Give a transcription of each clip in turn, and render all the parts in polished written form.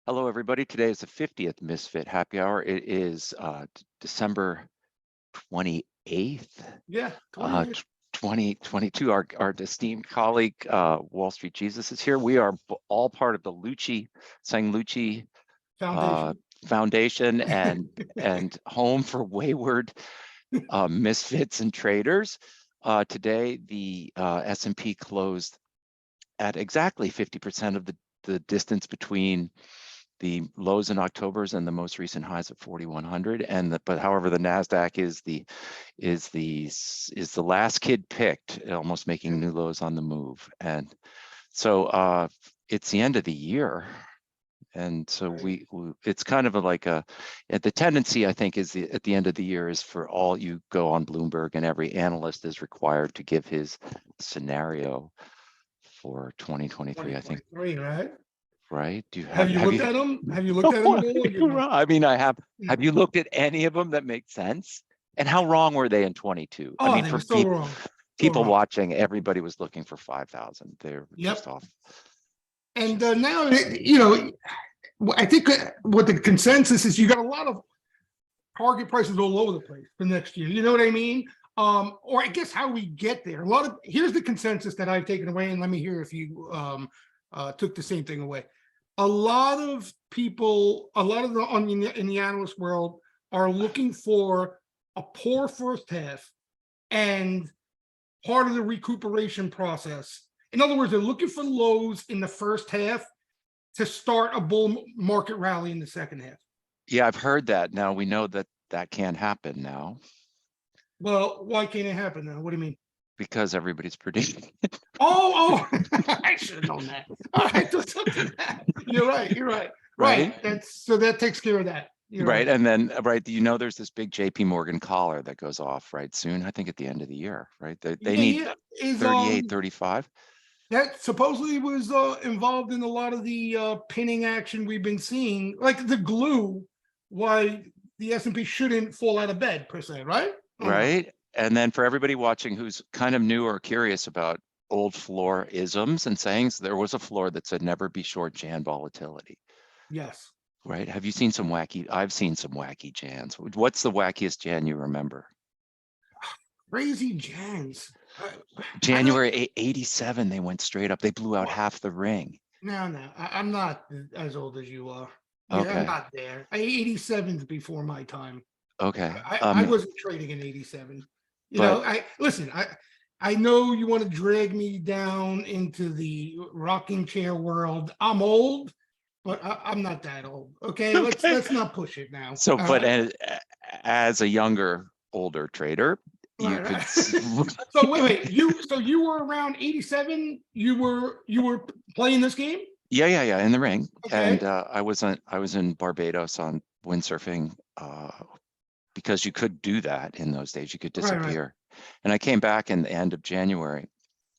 Hello, everybody. Today is the 50th Misfit Happy Hour. It is December 28th, Yeah, 2022. Our esteemed colleague, Wall Street Jesus, is here. We are all part of the Sang Lucci Foundation and home for wayward misfits and traders. Today, the S&P closed at exactly 50% of the distance between the lows in October's and the most recent highs at 4,100. But however, the Nasdaq is the last kid picked, almost making new lows on the move. And so it's the end of the year. And so it's kind of the tendency, I think, is at the end of the year is for all you go on Bloomberg and every analyst is required to give his scenario for 2023, I think. Right? Right? Have you looked at them? Have you looked at them at all? I mean, I have. Have you looked at any of them that make sense? And how wrong were they in 22? Oh, I mean, they for were so wrong. People watching, everybody was looking for 5,000. They're just off. And now, I think what the consensus is, you got a lot of target prices all over the place for next year. You know what I mean? Or I guess how we get there. Here's the consensus that I've taken away, and let me hear if you took the same thing away. A lot of people, in the analyst world are looking for a poor first half and part of the recuperation process. In other words, they're looking for lows in the first half to start a bull market rally in the second half. Yeah, I've heard that. Now we know that can't happen now. Well, why can't it happen now? What do you mean? Because everybody's predicting it. Oh, I should have known that. All right, you're right. Right. That takes care of that. Right. And then, there's this big JP Morgan collar that goes off right soon. I think at the end of the year, right? They need 38, 35. That supposedly was involved in a lot of the pinning action we've been seeing, like the glue, why the S&P shouldn't fall out of bed per se, right? Right. And then for everybody watching who's kind of new or curious about old floor isms and sayings, there was a floor that said never be short Jan volatility. Yes. Right. Have you seen some I've seen some wacky Jans. What's the wackiest Jan you remember? Crazy Jans. January 87, they went straight up. They blew out half the ring. No, I'm not as old as you are. Yeah, okay. I'm not there. 87's before my time. Okay. I wasn't trading in 87. I know you want to drag me down into the rocking chair world. I'm old, but I'm not that old. Okay, let's not push it now. So, but as a older trader, you could. So wait. You were around 87. You were playing this game. Yeah, in the ring. Okay. And I was in Barbados on windsurfing. Because you could do that in those days, you could disappear. Right. And I came back in the end of January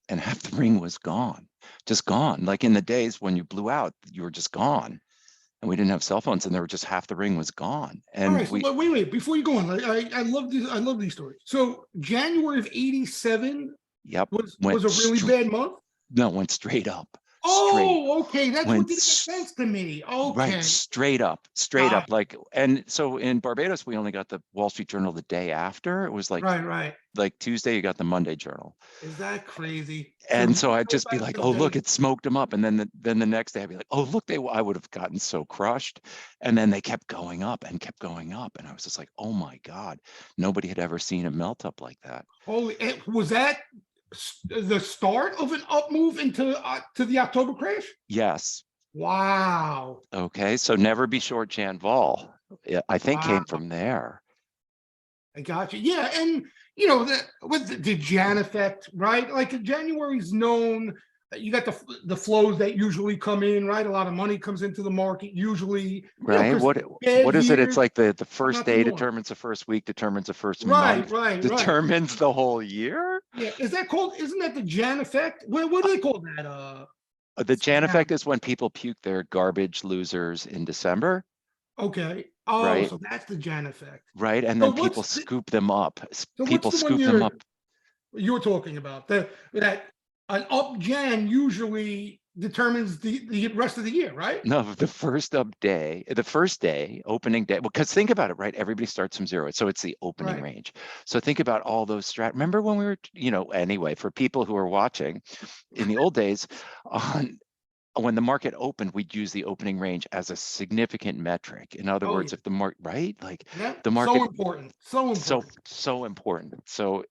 and half the ring was gone, just gone. Like in the days when you blew out, you were just gone. And we didn't have cell phones and there were just half the ring was gone. And all right, but wait, before you go on, I love these stories. So January of 87 was a really bad month? No, it went straight up. Okay. That's what didn't make sense to me. Okay. Right, straight up. Like, and so in Barbados, we only got the Wall Street Journal the day after. It was like, right. Like Tuesday, you got the Monday Journal. Is that crazy? And so I'd just be like, oh, look, it smoked them up. And then the next day I'd be like, oh, look, I would have gotten so crushed. And then they kept going up and kept going up. And I was just like, oh my God, nobody had ever seen a melt up like that. Was that the start of an up move into to the October crash? Yes. Wow. Okay, so never be short Jan Vol. I think came from there. I got you. Yeah, and with the Jan effect, right? Like January's known. You got the flows that usually come in, right? A lot of money comes into the market usually. Right. What is it? It's like the first day determines the first week, determines the first month, determines the whole year. Yeah. Isn't that the Jan effect? What do they call that? The Jan effect is when people puke their garbage losers in December. Okay. Oh, right. So that's the Jan effect. Right. And then people scoop them up. People scoop them up. You're talking about that an up Jan usually determines the rest of the year, right? No, the first day, opening day, because think about it, right? Everybody starts from zero. So it's the opening Right. range. So think about all those remember when we were, anyway, for people who are watching in the old days, when the market opened, we'd use the opening range as a significant metric. In other Oh words, yeah. if the market, right? Like Yeah. the So market, important. So so, important. so important. So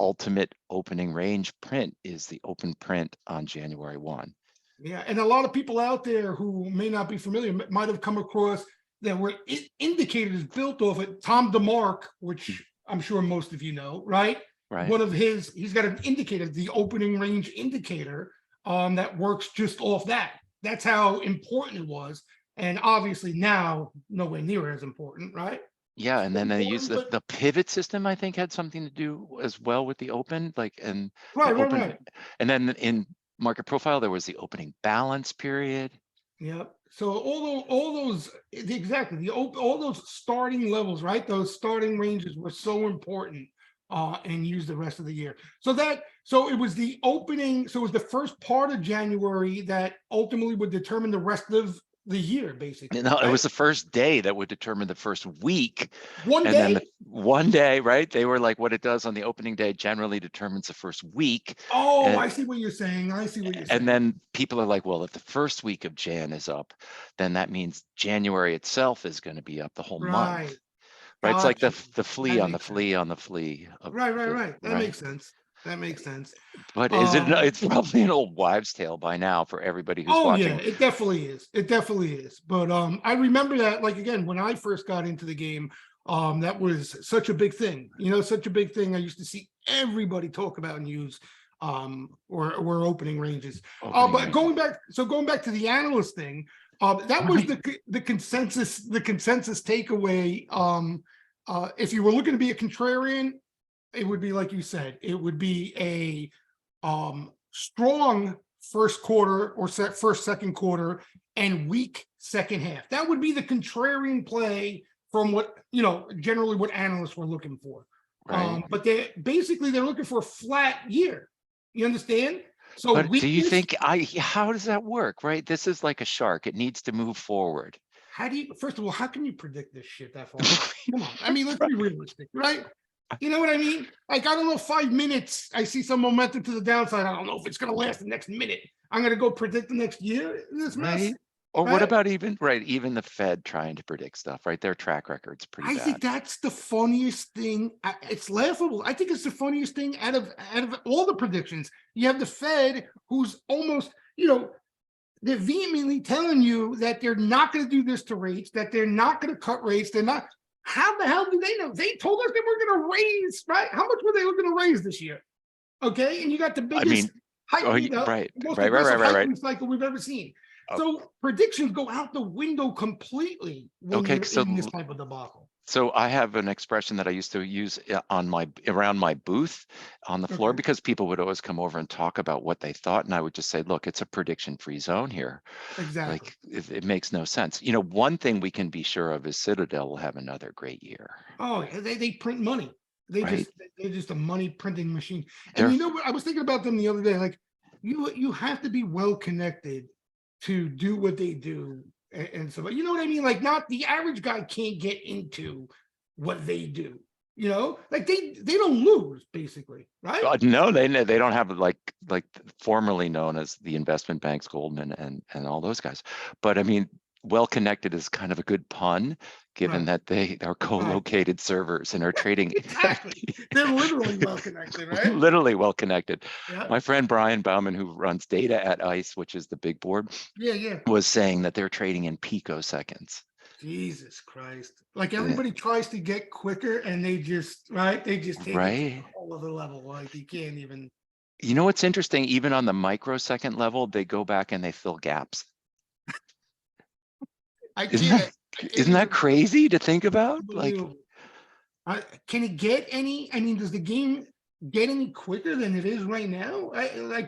ultimate opening range print is the open print on January 1. Yeah, and a lot of people out there who may not be familiar might have come across that were indicators built off it. Tom DeMark, which I'm sure most of you know, right? Right. One of he's got an indicator, the opening range indicator, that works just off that. That's how important it was. And obviously now nowhere near as important, right? Yeah, and Still then they use important, but the pivot system, I think, had something to do as well with the open, and the right, open, right. and then in market profile, there was the opening balance period. Yeah. So all those exactly all those starting levels, right? Those starting ranges were so important and used the rest of the year. So it was the opening, so it was the first part of January that ultimately would determine the rest of the year, basically. No, it Right? was the first day that would determine the first week. One And then day. the one day, right? They were like, what it does on the opening day generally determines the first week. Oh, And I see what you're saying. I see what you're and saying. then people are like, well, if the first week of Jan is up, then that means January itself is going to be up the whole month. Right. Right? It's like Got you. the flea That on the makes sense. flea on the flea of the Right. That right. makes sense. That makes sense. But Um, it's probably an old wives' tale by now for everybody who's Oh yeah, watching. it definitely is. It definitely is. But I remember that, like, again, when I first got into the game, that was such a big thing. Such a big thing. I used to see everybody talk about and use or opening ranges. Opening But range. going back to the analyst thing, that was Right. the consensus takeaway. If you were looking to be a contrarian, it would be like you said, it would be a strong first quarter or second quarter and weak second half. That would be the contrarian play from what generally what analysts were looking for. Right. But they're looking for a flat year. You understand? So But do you weakness. think how does that work? Right? This is like a shark. It needs to move forward. How do you? First of all, how can you predict this shit that far? Come on. I mean, let's Right. be realistic, right? You know what I mean? Like, I don't know, 5 minutes, I see some momentum to the downside. I don't know if it's going to last the next minute. I'm going to go predict the next year in this mess, Right. Or what right? about even the Fed trying to predict stuff, right? Their track record's pretty I think bad. that's the funniest thing. It's laughable. I think it's the funniest thing out of all the predictions. You have the Fed, who's almost, they're vehemently telling you that they're not going to do this to rates, that they're not going to cut rates. They're not. How the hell do they know? They told us they were going to raise, right? How much were they looking to raise this year? Okay, and you got the I biggest mean, oh, most right, aggressive right. hiking cycle we've ever seen. Oh, So predictions go out the window completely when okay, you're in this type of debacle. so I have an expression that I used to use around my booth on the floor Okay, because people would always come over and talk about what they thought, and I would just say, look, it's a prediction-free zone here. exactly. Like it makes no sense. One thing we can be sure of is Citadel will have another great year, Oh, they print money. right? They're just a money printing machine. And They're you know what? I was thinking about them the other day. Like, you have to be well connected to do what they do, and so, you know what I mean? Like, not the average guy can't get into what they do. Like, they don't lose, basically, right? no, they don't have like formerly known as the investment banks, Goldman and all those guys. But I mean, well connected is kind of a good pun, given Right. that they are Right. co-located servers and are trading Exactly. They're literally well connected, right? literally well connected. Yeah. My friend Brian Bauman, who runs data at ICE, which is the big board, Yeah. was saying that they're trading in picoseconds. Jesus Christ. Like, Yeah, everybody tries to get quicker and they just take it to right? a whole other level. Like, you can't even. What's interesting, even on the microsecond level, they go back and they fill gaps. I Isn't can't. that I can't isn't that even. crazy to think about? Like, Unbelievable. Can it get any? I mean, does the game get any quicker than it is right now? Can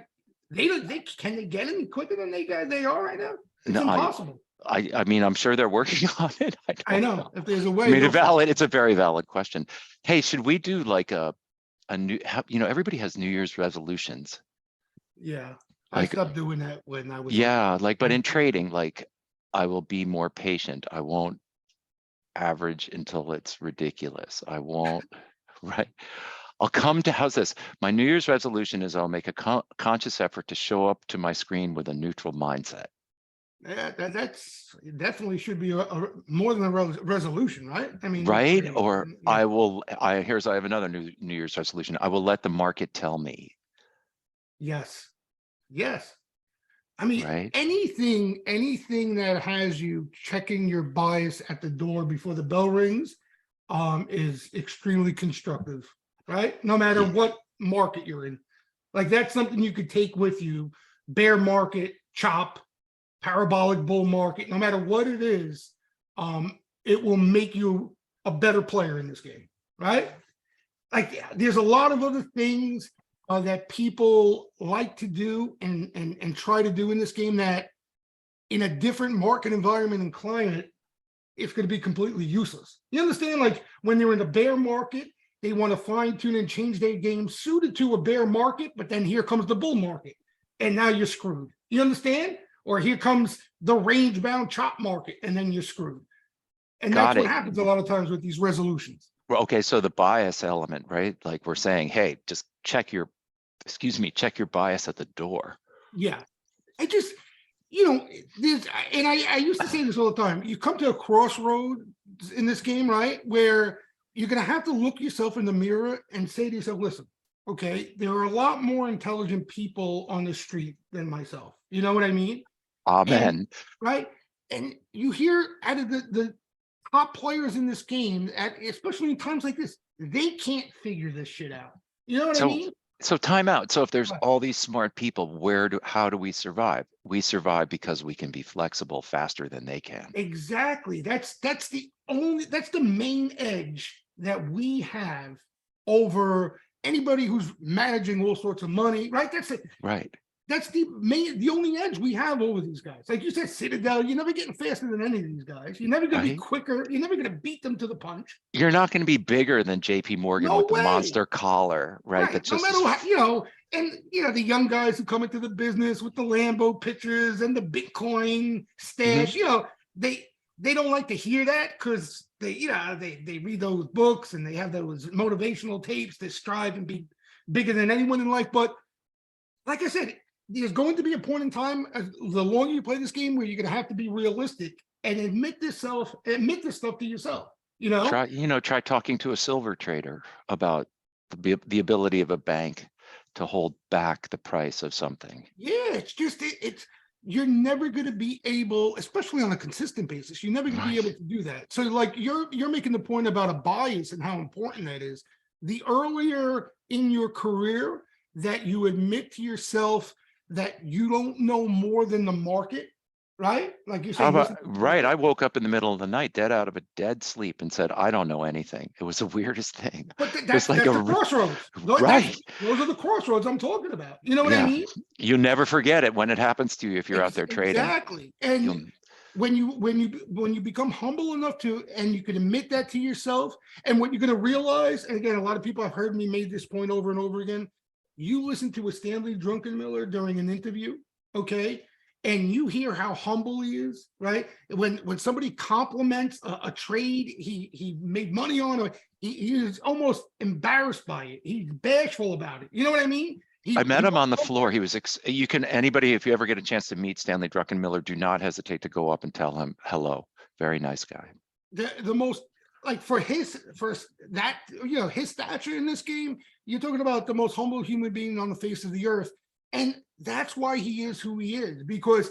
they get any quicker than they are right now? It's no, impossible. I mean, I'm sure they're working on it. I I don't know. know. If there's a I way, mean, they'll find it. it's a very valid question. Hey, should we do like a new, everybody has New Year's resolutions. Yeah. I Like, stopped doing that when I was on. yeah, like, but in trading, like, I will be more patient. I won't average until it's ridiculous. I won't, right? I'll come to, how's this? My New Year's resolution is I'll make a conscious effort to show up to my screen with a neutral mindset. Yeah, that's definitely should be more than a resolution, right? I mean, it's Right? pretty, Or yeah. I have another New Year's resolution. I will let the market tell me, Yes. Yes. I mean, right? anything that has you checking your bias at the door before the bell rings, is extremely constructive, right? No matter Yeah, what market you're in. Like that's something you could take with you, bear market, chop, parabolic bull market, no matter what it is, it will make you a better player in this game, right? Like there's a lot of other things that people like to do and try to do in this game that in a different market environment and climate, it's going to be completely useless. You understand? Like when they're in the bear market, they want to fine tune and change their game suited to a bear market, but then here comes the bull market, and now you're screwed. You understand? Or here comes the range bound chop market, and then you're screwed. And that's got what it. happens a lot of times with these resolutions. Well, okay, so the bias element, right? Like we're saying, hey, just check your, excuse me, check your bias at the door. Yeah. I just, there's, and I used to say this all the time. You come to a crossroad in this game, right? Where you're going to have to look yourself in the mirror and say to yourself, listen, okay, there are a lot more intelligent people on the street than myself. You know what I mean? And, Amen. right. And you hear out of the top players in this game, especially in times like this, they can't figure this shit out. You know what I So, mean? so time out. So if there's Right. all these smart people, how do we survive? We survive because we can be flexible faster than they can. Exactly. That's the main edge that we have over anybody who's managing all sorts of money, right? That's it. Right. That's the only edge we have over these guys. Like you said, Citadel, you're never getting faster than any of these guys. You're never gonna be Right. quicker. You're never gonna beat them to the punch. You're not going to be bigger than JP Morgan No with the way. monster collar, right? Right. That's No just matter how, and the young guys who come into the business with the Lambo pictures and the Bitcoin Mhm. stash, they they don't like to hear that because they read those books and they have those motivational tapes that strive and be bigger than anyone in life. But like I said, there's going to be a point in time, the longer you play this game, where you're going to have to be realistic and admit this stuff to yourself. Try talking to a silver trader about the ability of a bank to hold back the price of something. Yeah, it's just it's you're never going to be able, especially on a consistent basis. You're never going to be able Right. to do that. So, like you're making the point about a bias and how important that is. The earlier in your career that you admit to yourself that you don't know more than the market, right? Like you're How saying, about, listen to the right? market. I woke up in the middle of the night, dead out of a dead sleep, and said, I don't know anything. It was the weirdest thing. But It was like that's the crossroads. right. Those are the crossroads I'm talking about. You know what I Yeah. mean? You never forget it when it happens to you if you're out there trading. Exactly. And You'll, when you become humble enough to, and you can admit that to yourself, and what you're going to realize, and again, a lot of people have heard me make this point over and over again. You listen to a Stanley Druckenmiller during an interview, okay, and you hear how humble he is, right? When somebody compliments a trade he made money on, or he is almost embarrassed by it. He's bashful about it. You know what I mean? I met He him on the floor. He was, anybody, if you ever get a chance to meet Stanley Druckenmiller, do not hesitate to go up and tell him hello. Very nice guy. the most, like, for that, his stature in this game, you're talking about the most humble human being on the face of the earth. And that's why he is who he is, because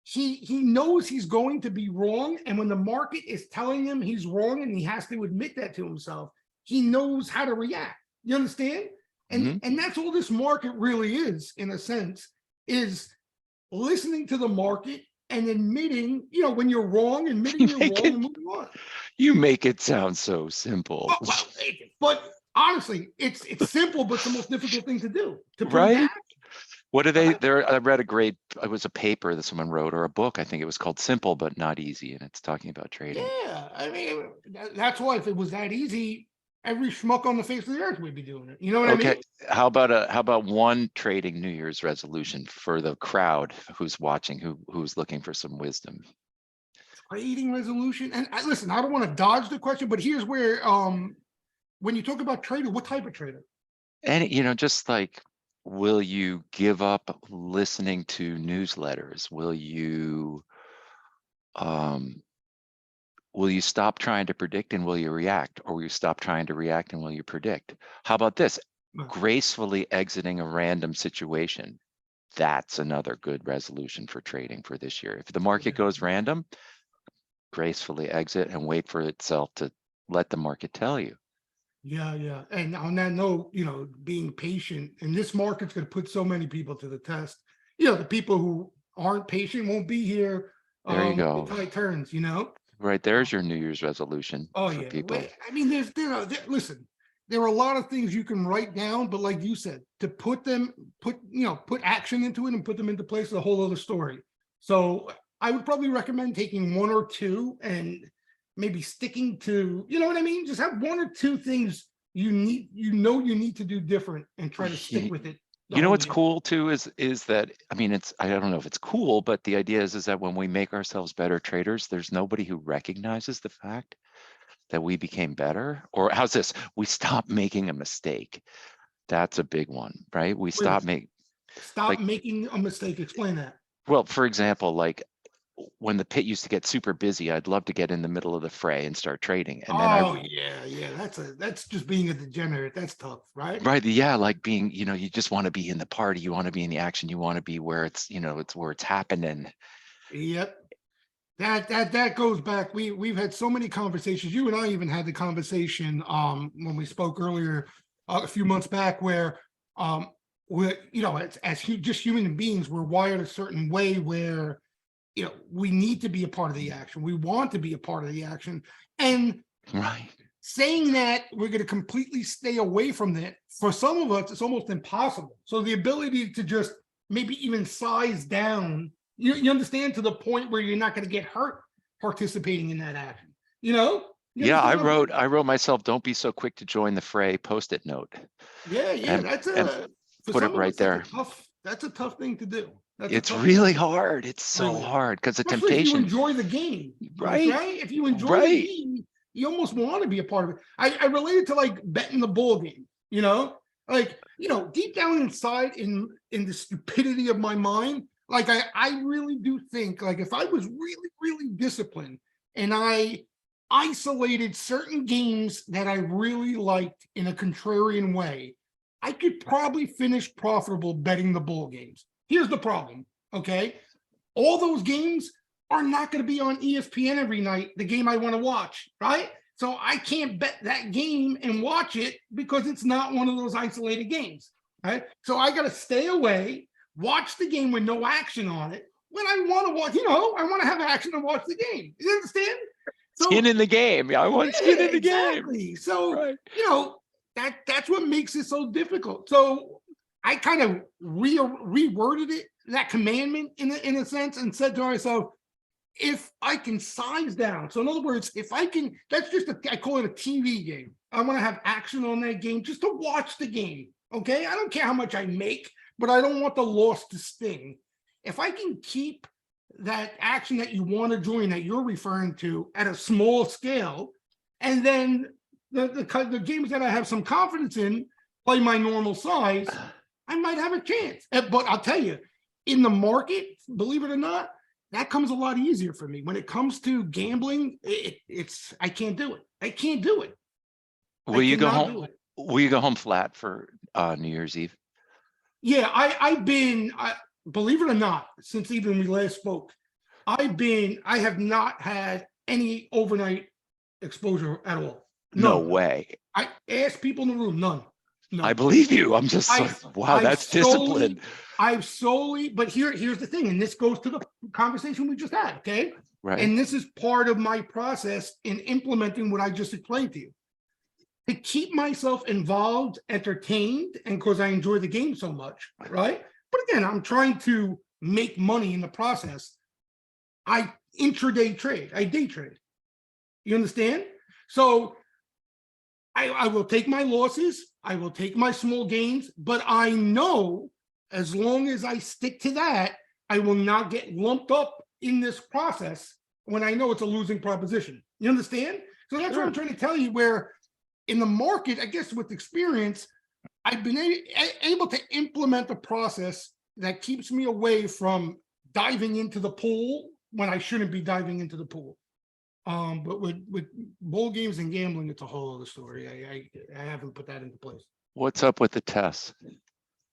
he knows he's going to be wrong, and when the market is telling him he's wrong and he has to admit that to himself, he knows how to react. You understand? Mhm. And that's all this market really is, in a sense, is listening to the market and admitting, when you're wrong, admitting You you're make wrong it, and moving on. you make it sound so simple, But honestly, it's simple, but it's the most difficult thing to do. To put it right? back. What do uh, I read it was a paper that someone wrote, or a book. I think it was called Simple But Not Easy. And it's talking about trading. Yeah, I mean, that's why if it was that easy, every schmuck on the face of the earth would be doing it. You know what I Okay, mean? how about one trading New Year's resolution for the crowd who's watching, who's looking for some wisdom? Trading resolution. And listen, I don't want to dodge the question, but here's where when you talk about trader, what type of trader? And just like, will you give up listening to newsletters? Um, will you stop trying to predict and will you react? Or will you stop trying to react and will you predict? How about this? Gracefully exiting a random situation. That's another good resolution for trading for this year. If the market goes random, gracefully exit and wait for itself to let the market tell you. Yeah, yeah. And on that note, being patient, and this market's going to put so many people to the test. The people who aren't patient won't be here There you when the go. tide turns, Right, there's your New Year's resolution Oh for yeah. people. I mean, listen, there are a lot of things you can write down, but like you said, to put action into it and put them into place is a whole other story. So I would probably recommend taking one or two and maybe sticking to, you know what I mean? Just have one or two things you need to do different and try to stick with it. You know what's cool too is that, I mean, I don't know if it's cool, but the idea is that when we make ourselves better traders, there's nobody who recognizes the fact that we became better. Or how's this? We stop making a mistake. That's a big one, right? We stop making a mistake. Explain that. Well, for example, like when the pit used to get super busy, I'd love to get in the middle of the fray and start trading. And then yeah. That's just being a degenerate. That's tough, right? Right. Yeah. Like being, you just want to be in the party. You want to be in the action. You want to be where it's where it's happening. Yep. That goes back. We've had so many conversations. You and I even had the conversation when we spoke earlier a few months back where we're, as just human beings, we're wired a certain way where we need to be a part of the action. We want to be a part of the action. And Right. saying that we're going to completely stay away from that, for some of us, it's almost impossible. So the ability to just maybe even size down, you understand, to the point where you're not going to get hurt participating in that action. Yeah, I wrote myself, don't be so quick to join the fray, post-it note. Yeah. And For put it some of right us, there. that's a tough thing to do. It's really hard. It's so hard because the especially if you temptation. enjoy the game, Right. right? If you enjoy the game, you almost want to be a part of it. I relate it to like betting the bull game, deep down inside in the stupidity of my mind, like I really do think, like, if I was really, really disciplined and I isolated certain games that I really liked in a contrarian way, I could probably finish profitable betting the bull games. Here's the problem, okay? All those games are not going to be on ESPN every night, the game I want to watch, right? So I can't bet that game and watch it because it's not one of those isolated games, right? So I got to stay away, watch the game with no action on it. When I want to watch, I want to have action to watch the game. You understand? So, skin in the game. I want skin in the game. So, right. That's what makes it so difficult. So I kind of reworded it, that commandment in a sense, and said to myself, if I can size down. So in other words, if I can, I call it a TV game. I want to have action on that game just to watch the game. Okay. I don't care how much I make, but I don't want the loss to sting. If I can keep that action that you want to join, that you're referring to, at a small scale, and then the games that I have some confidence in play my normal size, I might have a chance. But I'll tell you, in the market, believe it or not, that comes a lot easier for me. When it comes to gambling, I can't do it. I can't do it. Will you go home? Will you go home flat for New Year's Eve? Yeah, I've been, believe it or not, since even we last spoke, I have not had any overnight exposure at all. None. No way. I asked people in the room, none. I believe you. I'm just like, wow, that's discipline. I've solely, but here's the thing, and this goes to the conversation we just had, okay? Right. And this is part of my process in implementing what I just explained to you. To keep myself involved, entertained, and because I enjoy the game so much, right? But again, I'm trying to make money in the process. I intraday trade, I day trade. You understand? So I will take my losses. I will take my small gains, but I know as long as I stick to that, I will not get lumped up in this process when I know it's a losing proposition. You understand? So that's what I'm trying to tell you, where in the market, I guess with experience, I've been able to implement a process that keeps me away from diving into the pool when I shouldn't be diving into the pool. But with bowl games and gambling, it's a whole other story. I haven't put that into place. What's up with the Tess,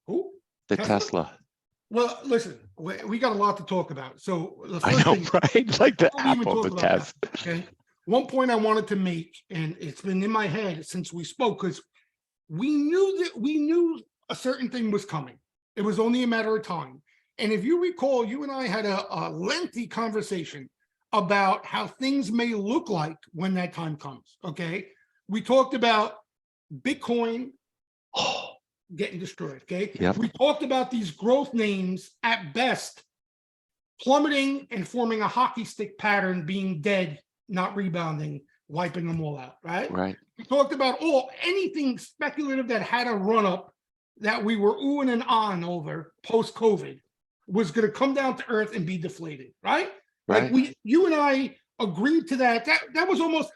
Who? the Tesla? Well, listen, we got a lot to talk about. So the I first know, thing, right? Like the before we even Apple, talk the about Tess. that, okay. One point I wanted to make, and it's been in my head since we spoke, because we knew a certain thing was coming. It was only a matter of time. And if you recall, you and I had a lengthy conversation about how things may look like when that time comes. Okay. We talked about Bitcoin getting destroyed. Okay. Yep. We talked about these growth names at best plummeting and forming a hockey stick pattern, being dead, not rebounding, wiping them all out. Right. Right. We talked about anything speculative that had a run up that we were oohing and on over post COVID was going to come down to earth and be deflated. Right. Right. Like you and I agreed to that. That was almost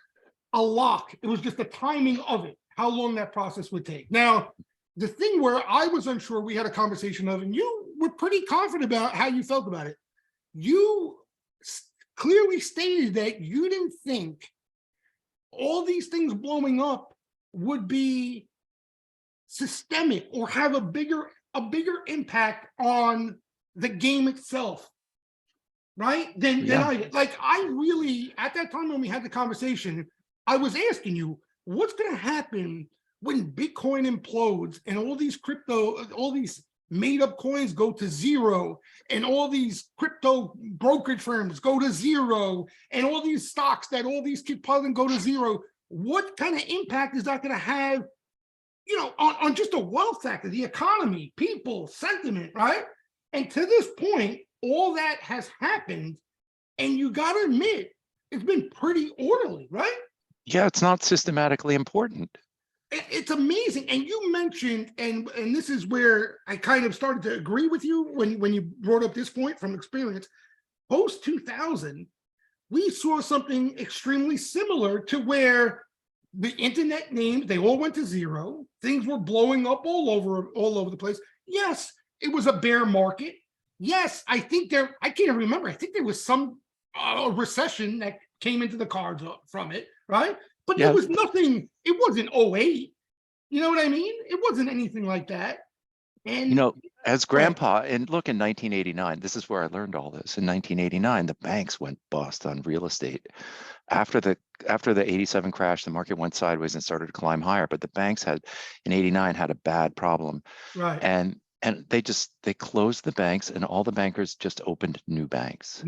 a lock. It was just the timing of it, how long that process would take. Now, the thing where I was unsure, we had a conversation of, and you were pretty confident about how you felt about it. You clearly stated that you didn't think all these things blowing up would be systemic or have a bigger impact on the game itself. Right? Then I really, at that time when we had the conversation, I was asking you, what's going to happen when Bitcoin implodes and all these made up coins go to zero, and all these crypto brokerage firms go to zero, and all these stocks that all these keep piling go to zero? What kind of impact is that going to have, on just a wealth factor, the economy, people, sentiment, right? And to this point, all that has happened, and you got to admit, it's been pretty orderly, right? Yeah, it's not systematically important. It's amazing. And you mentioned, and this is where I kind of started to agree with you when you brought up this point from experience. Post 2000, we saw something extremely similar to where the internet names, they all went to zero. Things were blowing up all over the place. Yes, it was a bear market. Yes, I can't remember. I think there was some recession that came into the cards from it, right? But there was nothing, it wasn't 08. You know what I mean? It wasn't anything like that. And as grandpa, and look, in 1989, this is where I learned all this. In 1989, the banks went bust on real estate. After the 87 crash, the market went sideways and started to climb higher. But the banks in 89 had a bad problem. Right. And they closed the banks, and all the bankers just opened new banks.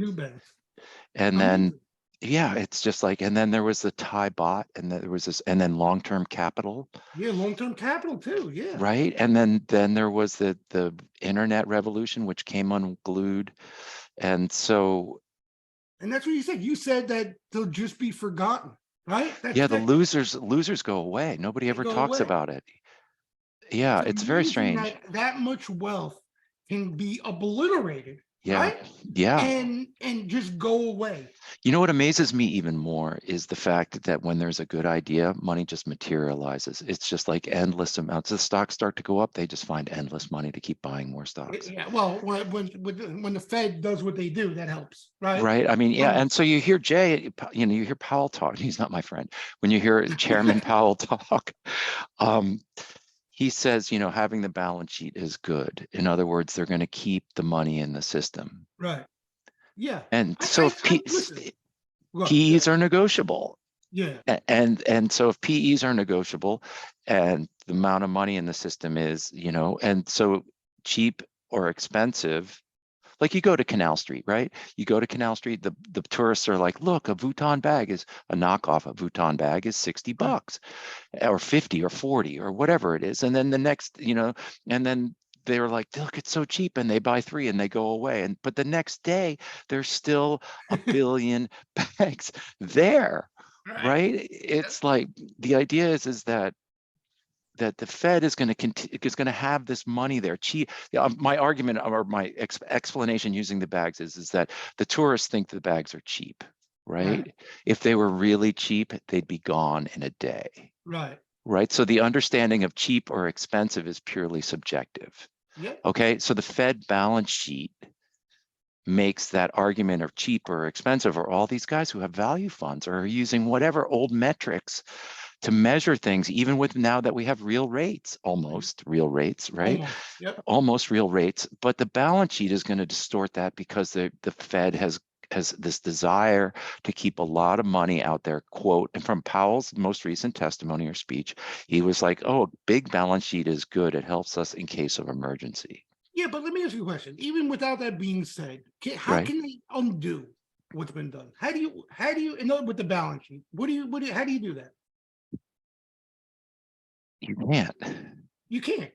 And then it's just like, and then there was the Thai bot, and there was this, and then long-term capital. Yeah, long-term capital too. Yeah. Right. And then there was the internet revolution, which came unglued. And that's what you said. You said that they'll just be forgotten, right? The losers go away. Nobody ever talks about it. Yeah, it's very strange. That much wealth can be obliterated. Yeah. Right? Yeah. And just go away. What amazes me even more is the fact that when there's a good idea, money just materializes. It's just like endless amounts. The stocks start to go up, they just find endless money to keep buying more stocks. Yeah. Well, when the Fed does what they do, that helps, right? Right. I mean, yeah. And so you hear you hear Powell talk. He's not my friend. When you hear Chairman Powell talk, he says, having the balance sheet is good. In other words, they're going to keep the money in the system. Right. Yeah. And so PEs are negotiable. Yeah. And so if PEs are negotiable and the amount of money in the system is, and so cheap or expensive, like you go to Canal Street, right? You go to Canal Street, the tourists are like, look, a knockoff of Vuitton bag is $60 or 50 or 40 or whatever it is. And then the next, and then they're like, look, it's so cheap, and they buy 3 and they go away. But the next day there's still a billion bags there. right? It's like the idea is that the Fed is going to have this money there cheap. My argument or my explanation using the bags is that the tourists think the bags are cheap, right? If they were really cheap, they'd be gone in a day. Right. So the understanding of cheap or expensive is purely subjective. Okay. So the Fed balance sheet makes that argument of cheap or expensive, or all these guys who have value funds or are using whatever old metrics to measure things, even with now that we have real rates, almost real rates, right? Almost real rates. But the balance sheet is going to distort that because the Fed has this desire to keep a lot of money out there, quote, and from Powell's most recent testimony or speech, he was like, oh, big balance sheet is good. It helps us in case of emergency. Yeah, but let me ask you a question. Even without that being said, how can they undo what's been done? How do you, with the balance sheet, how do you do that? You can't. You can't.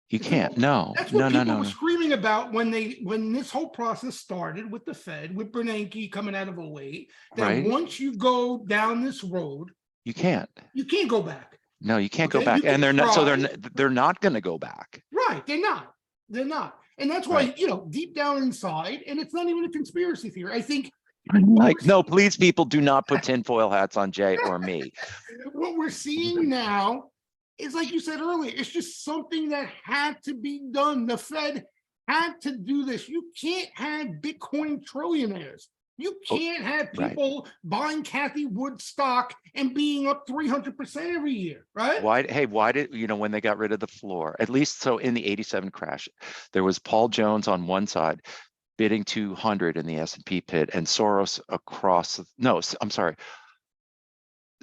You can't. No. That's what people were screaming about when this whole process started with the Fed, with Bernanke coming out of 2008. That once you go down this road, you can't. You can't go back. No, you can't go back, and they're not. So they're not going to go back. Right? They're not. They're not. And that's why deep down inside, and it's not even a conspiracy theory. I think. Like, no, please, people, do not put tinfoil hats on Jay or me. What we're seeing now is, like you said earlier, it's just something that had to be done. The Fed had to do this. You can't have Bitcoin trillionaires. You can't have people buying Cathie Wood stock and being up 300% every year, right? Why did, when they got rid of the floor, at least so in the 87 crash, there was Paul Jones on one side bidding 200 in the S&P pit, and Soros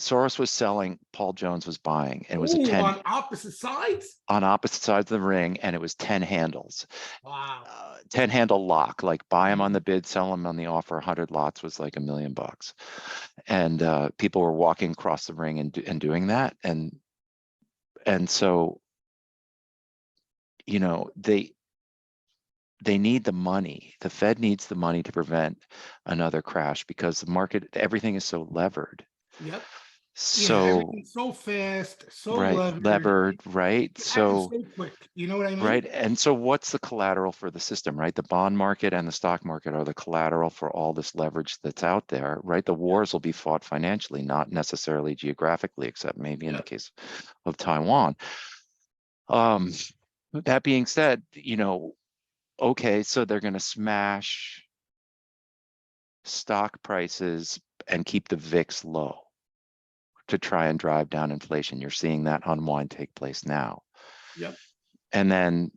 Soros was selling, Paul Jones was buying, and it was on opposite sides? On opposite sides of the ring, and it was 10 handles. Wow. 10 handle lock, like buy them on the bid, sell them on the offer. 100 lots was like $1 million. And people were walking across the ring and doing that. And so, they need the money. The Fed needs the money to prevent another crash because the market, everything is so levered. Yep. So everything's so fast, so levered, right? So quick, you know what I mean? Right. And so what's the collateral for the system, right? The bond market and the stock market are the collateral for all this leverage that's out there, right? The wars will be fought financially, not necessarily geographically, except maybe in the case of Taiwan. That being said, okay, so they're going to smash stock prices and keep the VIX low to try and drive down inflation. You're seeing that unwind take place now. Yep. And then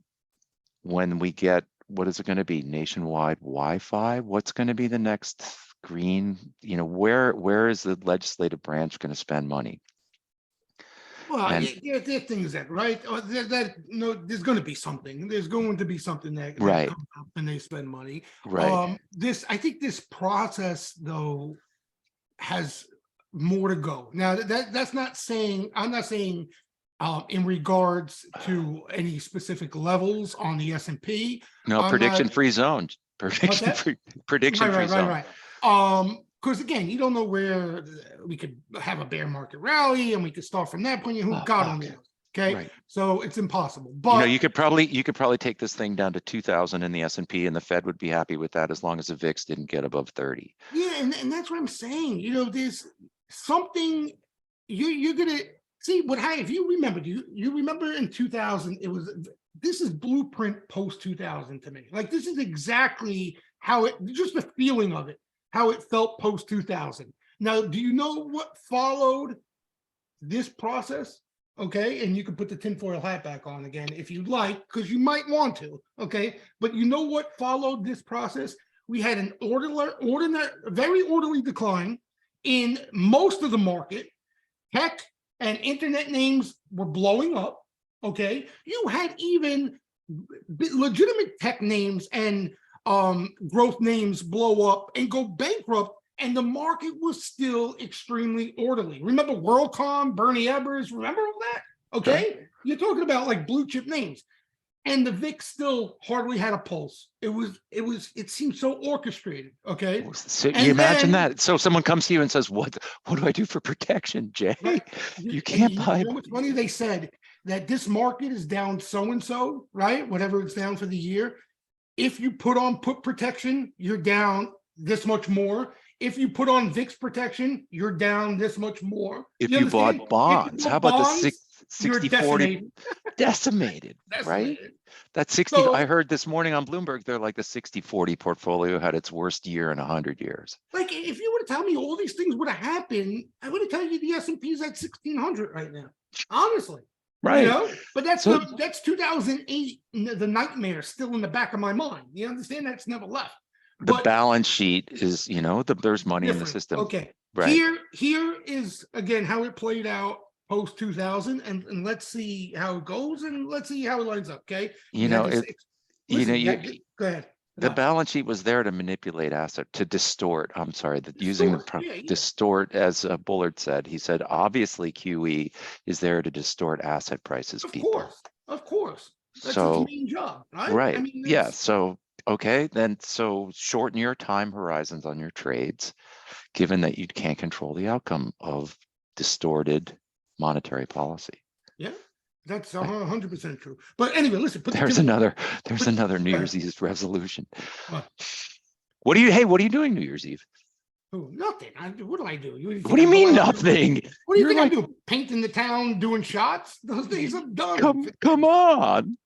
when we get, what is it going to be? Nationwide Wi-Fi? What's going to be the next green? Where is the legislative branch going to spend money? Well, there are things that, right? There's going to be something. There's going to be something that comes up and they spend money. Right. I think this process, though, has more to go. Now, that's not saying, I'm not saying in regards to any specific levels on the S&P. No, prediction-free zone. Prediction-free zone. Right. Because again, you don't know where we could have a bear market rally, and we could start from that point. Who God only knows. Okay, right. So it's impossible. But you could probably take this thing down to 2,000 in the S&P, and the Fed would be happy with that as long as the VIX didn't get above 30. Yeah, and that's what I'm saying. There's something you're gonna see. If you remember, you remember in 2000? This is blueprint post 2000 to me. Like, this is exactly how just the feeling of it, how it felt post 2000. Now, do you know what followed this process? Okay, and you can put the tinfoil hat back on again if you'd like, because you might want to. Okay, but you know what followed this process? We had an very orderly decline in most of the market. Tech and internet names were blowing up. Okay, you had even legitimate tech names and growth names blow up and go bankrupt, and the market was still extremely orderly. Remember WorldCom, Bernie Ebbers, remember all that? Okay, You're talking about like blue chip names. And the VIX still hardly had a pulse. It seemed so orchestrated. Okay. So you And imagine then, that. So someone comes to you and says, what do I do for protection, Jay? right, You and can't buy. you know what's funny? They said that this market is down so and so, right? Whatever it's down for the year. If you put on put protection, you're down this much more. If you put on VIX protection, you're down this much more. If You you understand? bought If you bonds, how bought about the bonds, you're 60, 40 decimated. decimated, right? Decimated. That 60, I So, heard this morning on Bloomberg, they're like the 60-40 portfolio had its worst year in 100 years. like, if you were to tell me all these things would have happened, I would have tell you the S&P is at 1,600 right now. Honestly, Right. But that's So that's 2008. The nightmare still in the back of my mind. You understand? That's never left. the But balance sheet is, there's money in the different. system. Okay. Right. Here is again how it played out post 2000, and let's see how it goes, and let's see how it lines up. Okay. You know, it, Listen, you go ahead. the balance sheet was there to manipulate asset, to distort. I'm sorry, using the Yeah. distort, as Bullard said. He said, obviously QE is there to distort asset prices, Of people. course, of course. That's its So, main job, right? right. I mean, Yeah. So, okay, then so shorten your time horizons on your trades, given that you can't control the outcome of distorted monetary policy. yeah, that's 100% true. But anyway, listen. There's another New Year's Eve resolution. What? What are you doing New Year's Eve? Oh, nothing. What do I do? What do you mean nothing? What do you You're think I like, do? Painting the town, doing shots? Those days are done. come on.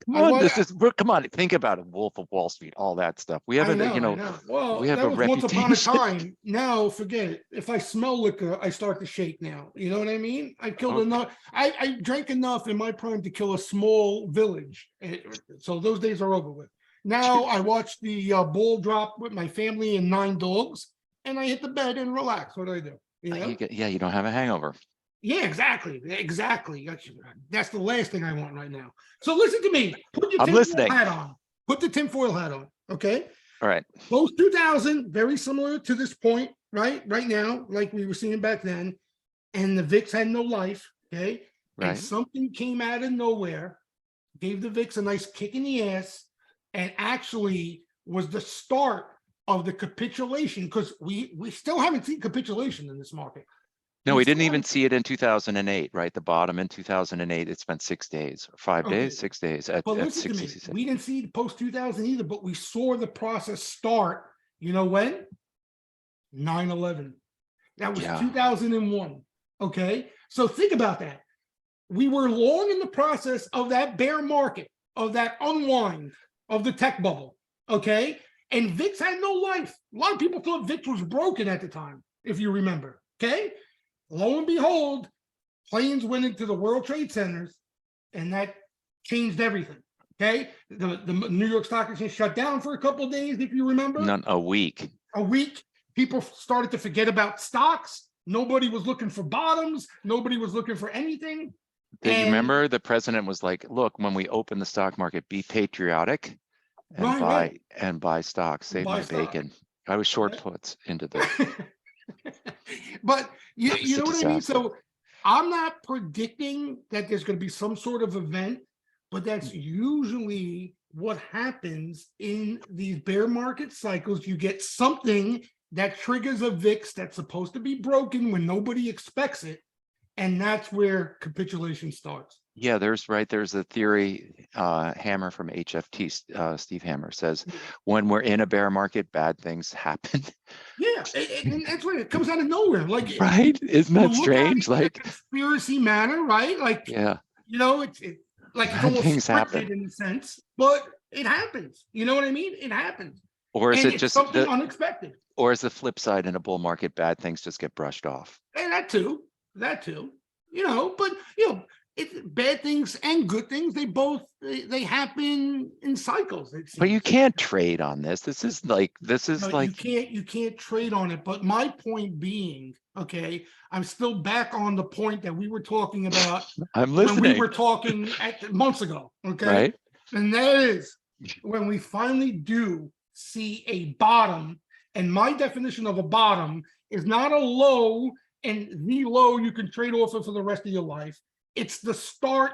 Come on, think about it. Wolf of Wall Street, all that stuff. We have I know. Well, we have that a was once upon a reputation. time. Now, forget it. If I smell liquor, I start to shake now. You know what I mean? I killed Okay. enough. I drank enough in my prime to kill a small village. So those days are over with. Now I watch the ball drop with my family and 9 dogs, and I hit the bed and relax. What do I do? You know? You don't have a hangover. Yeah, exactly. That's the last thing I want right now. So listen to me. Put your I'm tinfoil listening. hat on. Put the tinfoil hat on. Okay. All right. Post 2000, very similar to this point, right? Right now, like we were seeing back then, and the VIX had no life. Okay. Right. And something came out of nowhere, gave the VIX a nice kick in the ass, and actually was the start of the capitulation, because we still haven't seen capitulation in this market. No, we didn't even see it in 2008, right? The bottom in 2008, it spent 6 days, or 5 days, 6 days at But listen to me, 66. we didn't see post 2000 either, but we saw the process start. You know when? 9/11. That was 2001. Okay, so think about that. We were long in the process of that bear market, of that unwind of the tech bubble. Okay, and VIX had no life. A lot of people thought VIX was broken at the time, if you remember. Okay. Lo and behold, planes went into the World Trade Centers, and that changed everything. Okay, the New York Stock Exchange shut down for a couple of days, if you remember. A week. A week. People started to forget about stocks. Nobody was looking for bottoms. Nobody was looking for anything. Do you remember the president was like, "Look, when we open the stock market, be patriotic and buy stocks, save my bacon." I was short puts into the. But you know what I mean? Disaster. So I'm not predicting that there's going to be some sort of event, but that's usually what happens in these bear market cycles. You get something that triggers a VIX that's supposed to be broken when nobody expects it, and that's where capitulation starts. Yeah, there's a theory. Hammer from HFT, Steve Hammer says, when we're in a bear market, bad things happen. Yeah, and that's when it comes out of nowhere. Like, right? Isn't that strange? Like a conspiracy manner, right? Like, yeah, it's like it's almost things scripted happen in a sense, but it happens. You know what I mean? It happens. Or is and it just something unexpected? Or is the flip side, in a bull market, bad things just get brushed off? And that too. But it's bad things and good things. They both they happen in cycles. But you can't trade on this. This is like you can't trade on it. But my point being, okay, I'm still back on the point that we were talking about. I'm listening. When we were talking months ago, okay, right? And that is when we finally do see a bottom. And my definition of a bottom is not a low and the low you can trade off of for the rest of your life. It's the start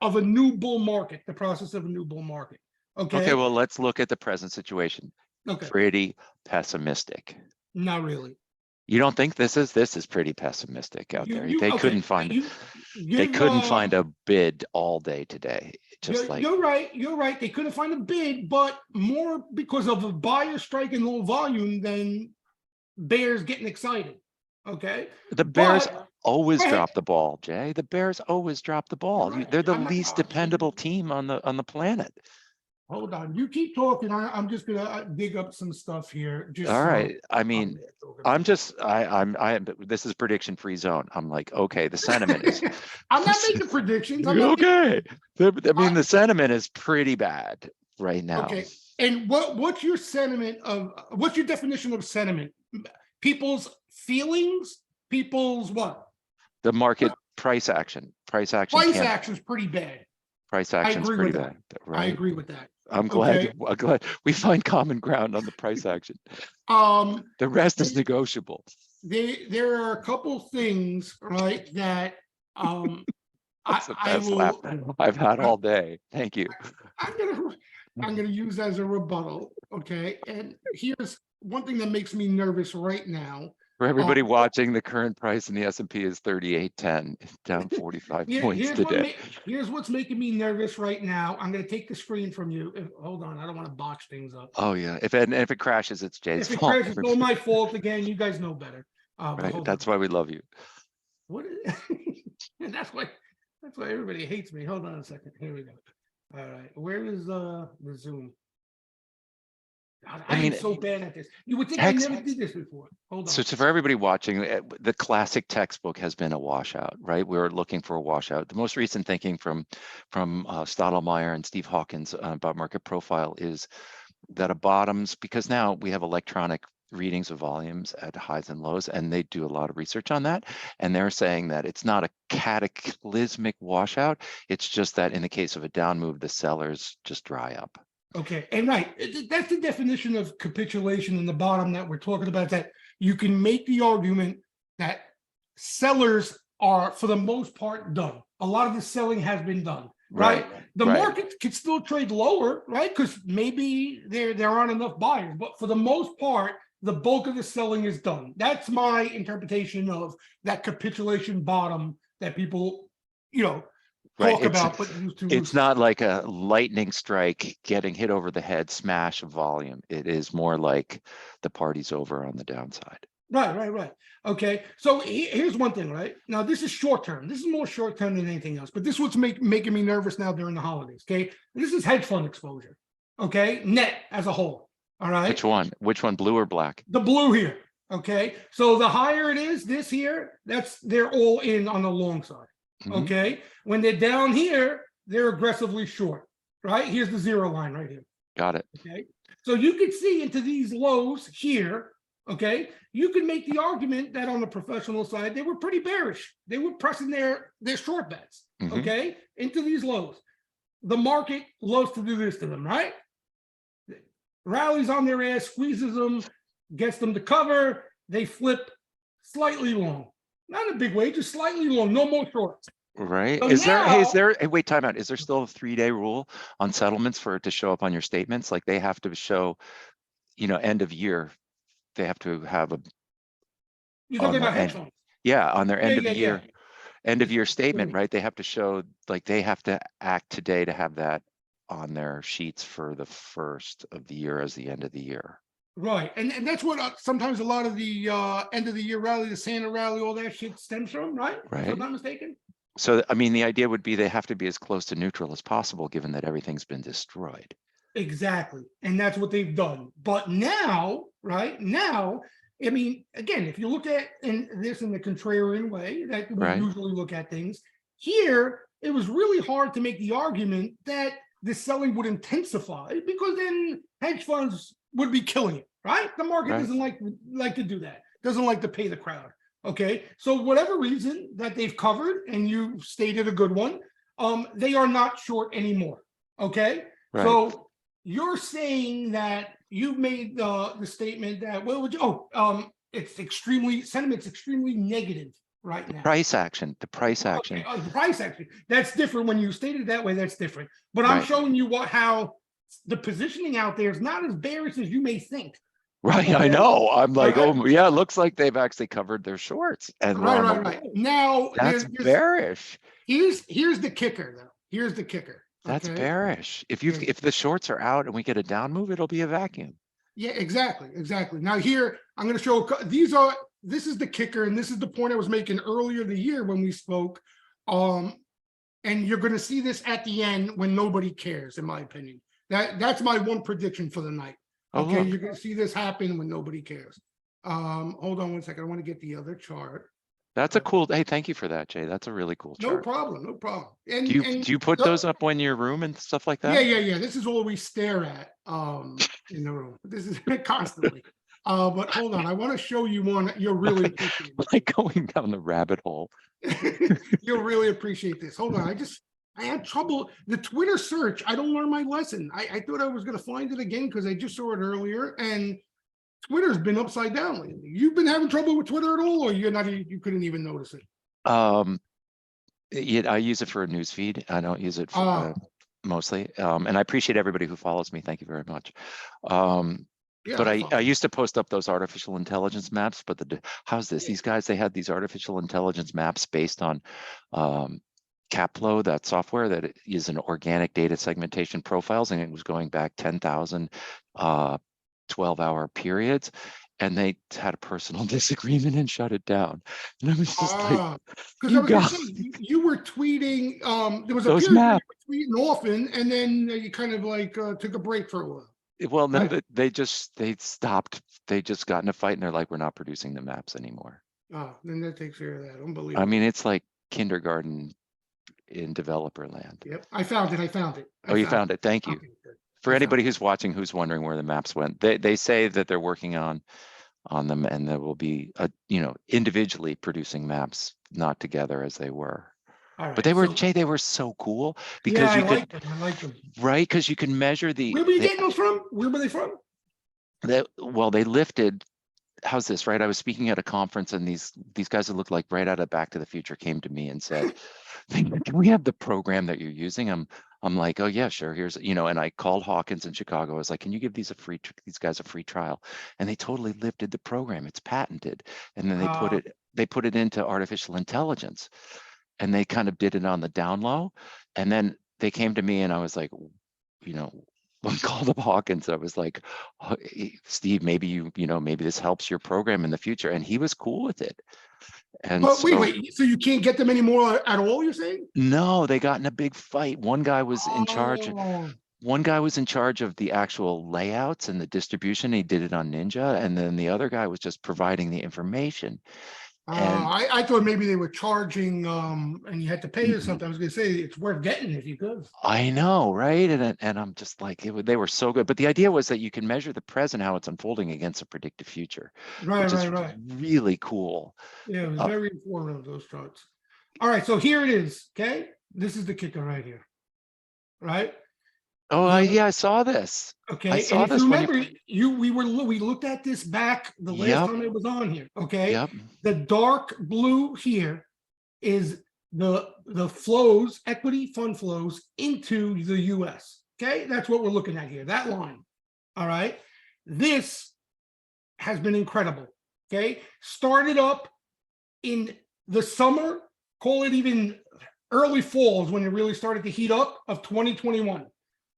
of a new bull market, the process of a new bull market. Okay. Okay, well, let's look at the present situation. Okay. Pretty pessimistic. Not really. You don't think this is pretty pessimistic out there? They Okay. couldn't find they couldn't find a bid all day today. Just like you're right. You're right. They couldn't find a bid, but more because of a buyer strike and low volume than bears getting excited. Okay. the Bears But always go ahead. drop the ball, Jay. The Bears always drop the ball. You're right. They're the I'm not- least dependable team on the planet. Hold on. You keep talking. I'm just gonna dig up some stuff here. Just All so right. I mean, I'm this is prediction free zone. I'm like, okay, the sentiment is I'm not making predictions. I'm not making, okay. I mean, the sentiment is pretty bad right now. okay. And what's your sentiment of what's your definition of sentiment? People's feelings, people's what? The market price action. Price action. Price action's pretty bad. Price action's agree pretty with bad. I Right. agree with that. I'm glad. Okay. I'm glad we find common ground on the price action. The rest is negotiable. There are a couple things, right, that That's the I best laugh will I've had all day. Thank you. I'm gonna use as a rebuttal. Okay. And here's one thing that makes me nervous right now. For everybody watching, the current price in the S&P is 38.10, down 45 points today. Here's what's making me nervous right now. I'm going to take the screen from you. Hold on, I don't want to botch things up. Oh yeah, if it crashes, it's Jay's If it fault. crashes, it's all my fault again. You guys know better. Right, that's why we love you. What is and that's why everybody hates me. Hold on a second. Here we go. All right, where is the Zoom? God, I mean, so bad at this. You would think I never did this before. Hold on. So for everybody watching, the classic textbook has been a washout, right? We're looking for a washout. The most recent thinking from Stottlemyre and Steve Hawkins about market profile is that a bottoms, because now we have electronic readings of volumes at highs and lows, and they do a lot of research on that. And they're saying that it's not a cataclysmic washout. It's just that in the case of a down move, the sellers just dry up. Okay, and right, that's the definition of capitulation in the bottom that we're talking about, that you can make the argument that sellers are, for the most part, done. A lot of the selling has been done, right? The market could still trade lower, right? Because maybe there aren't enough buyers, but for the most part, the bulk of the selling is done. That's my interpretation of that capitulation bottom that people, talk about, but it's not like a lightning strike getting hit over the head, smash of volume. It is more like the party's over on the downside. Right. Okay, so here's one thing, right? Now, this is short term. This is more short term than anything else, but this is what's making me nervous now during the holidays, okay? This is hedge fund exposure, okay? Net as a whole, all right? Which one, blue or black? The blue here, okay? So the higher it is, this here, they're all in on the long side. Okay, when they're down here, they're aggressively short, right? Here's the zero line right here. Got it. Okay, so you can see into these lows here. Okay, you can make the argument that on the professional side, they were pretty bearish. They were pressing their short bets, okay, into these lows. The market loves to do this to them, right? Rallies on their ass, squeezes them, gets them to cover. They flip slightly long. Not in a big way, just slightly long, no more shorts. Right. So Wait, time out. Is there still a 3-day rule on settlements for it to show up on your statements? Like they have to show, end of year, they have to have you're talking about hedge funds. Yeah, on their end of year, Yeah. end of year statement, right? They have to show, like they have to act today to have that on their sheets for the first of the year as the end of the year. Right, and that's what sometimes a lot of the end of the year rally, the Santa rally, all that shit stems from, right? If I'm not mistaken. So, I mean, the idea would be they have to be as close to neutral as possible, given that everything's been destroyed. Exactly, and that's what they've done. But now, right now, I mean, again, if you look at this in the contrarian way that we usually look at things, here it was really hard to make the argument that the selling would intensify, because then hedge funds would be killing it, right? The market doesn't like to do that. Doesn't like to pay the crowd. Okay, so whatever reason that they've covered, and you stated a good one, they are not short anymore. Okay, so you're saying that you made the statement that sentiment's extremely negative right now. Price action, the price action. Okay, the price action. That's different when you state it that way. That's different. But I'm Right. showing you how the positioning out there is not as bearish as you may think. Right, I Okay. know. I'm like, Right. oh yeah, it looks like they've actually covered their shorts, and we're Right, on the right, right. low. Now That's bearish. here's the kicker though. Here's the kicker. That's Okay. bearish. If Yeah. if the shorts are out and we get a down move, it'll be a vacuum. Yeah, exactly, exactly. Now here I'm going to show this is the kicker, and this is the point I was making earlier the year when we spoke. And you're going to see this at the end when nobody cares, in my opinion. That's my one prediction for the night. Oh, Okay, look. you're going to see this happen when nobody cares. Hold on one second. I want to get the other chart. That's a cool. Hey, thank you for that, Jay. That's a really cool No chart. problem, no problem. Do you put those up in your room and stuff like Yeah, that? yeah. This is all we stare at in the room. This is constantly. But hold on, I want to show you one. You'll really appreciate it. Like going down the rabbit hole. You'll really appreciate this. Hold on, I had trouble. The Twitter search, I don't learn my lesson. I thought I was going to find it again because I just saw it earlier, and Twitter's been upside down lately. You've been having trouble with Twitter at all, or you couldn't even notice it? I use it for a news feed. I don't use it for mostly. And I appreciate everybody who follows me. Thank you very much. Yeah, but I used to post up those artificial intelligence maps, but how's this? These guys, they had these artificial intelligence maps based on Capflow, that software that is an organic data segmentation profiles, and it was going back 10,000 12-hour periods, and they had a personal disagreement and shut it down. And I was just like, you were tweeting, there was a those period maps. where you were tweeting often, and then you kind of like took a break for a while. Well, no, they stopped. They just got in a fight, and they're like, we're not producing the maps anymore. Oh, then that takes care of that. Unbelievable. I mean, it's like kindergarten in developer land. Yep, I found it. You found it. Thank you. Okay, For anybody who's watching, who's wondering where the maps went, they say that they're working on them, and there will be individually producing maps, not together as they were. All right, but they were so cool because I like them. Right, because you can measure the. Where were you getting those from? Where were they from? They lifted. How's this, right? I was speaking at a conference, and these guys that looked like right out of Back to the Future came to me and said, can we have the program that you're using? I'm like, oh yeah, sure. Here's, and I called Hawkins in Chicago. I was like, can you give these guys a free trial? And they totally lifted the program. It's patented. And then they put it into artificial intelligence, and they kind of did it on the down low. And then they came to me, and I was like, I called up Hawkins. I was like, oh, Steve, maybe maybe this helps your program in the future. And he was cool with it. And but wait, so you can't get them anymore at all, you're saying? No, they got in a big fight. One guy was in charge. One guy was in charge of the actual layouts and the distribution. He did it on Ninja. And then the other guy was just providing the information. I thought maybe they were charging and you had to pay or something. I was going to say it's worth getting if you could. I know, right? And I'm just like, they were so good. But the idea was that you can measure the present, how it's unfolding against a predictive future. Right. Really cool. Yeah, it was very informative, those charts. All right, so here it is. Okay, this is the kicker right here. Right. Oh, yeah, I saw this. Okay, I saw and if this you remember, we looked at this back the last time it was on here. Okay, yep. The dark blue here is the flows, equity fund flows into the U.S. Okay, that's what we're looking at here. That line. All right, this has been incredible. Okay, started up in the summer, call it even early falls when it really started to heat up of 2021.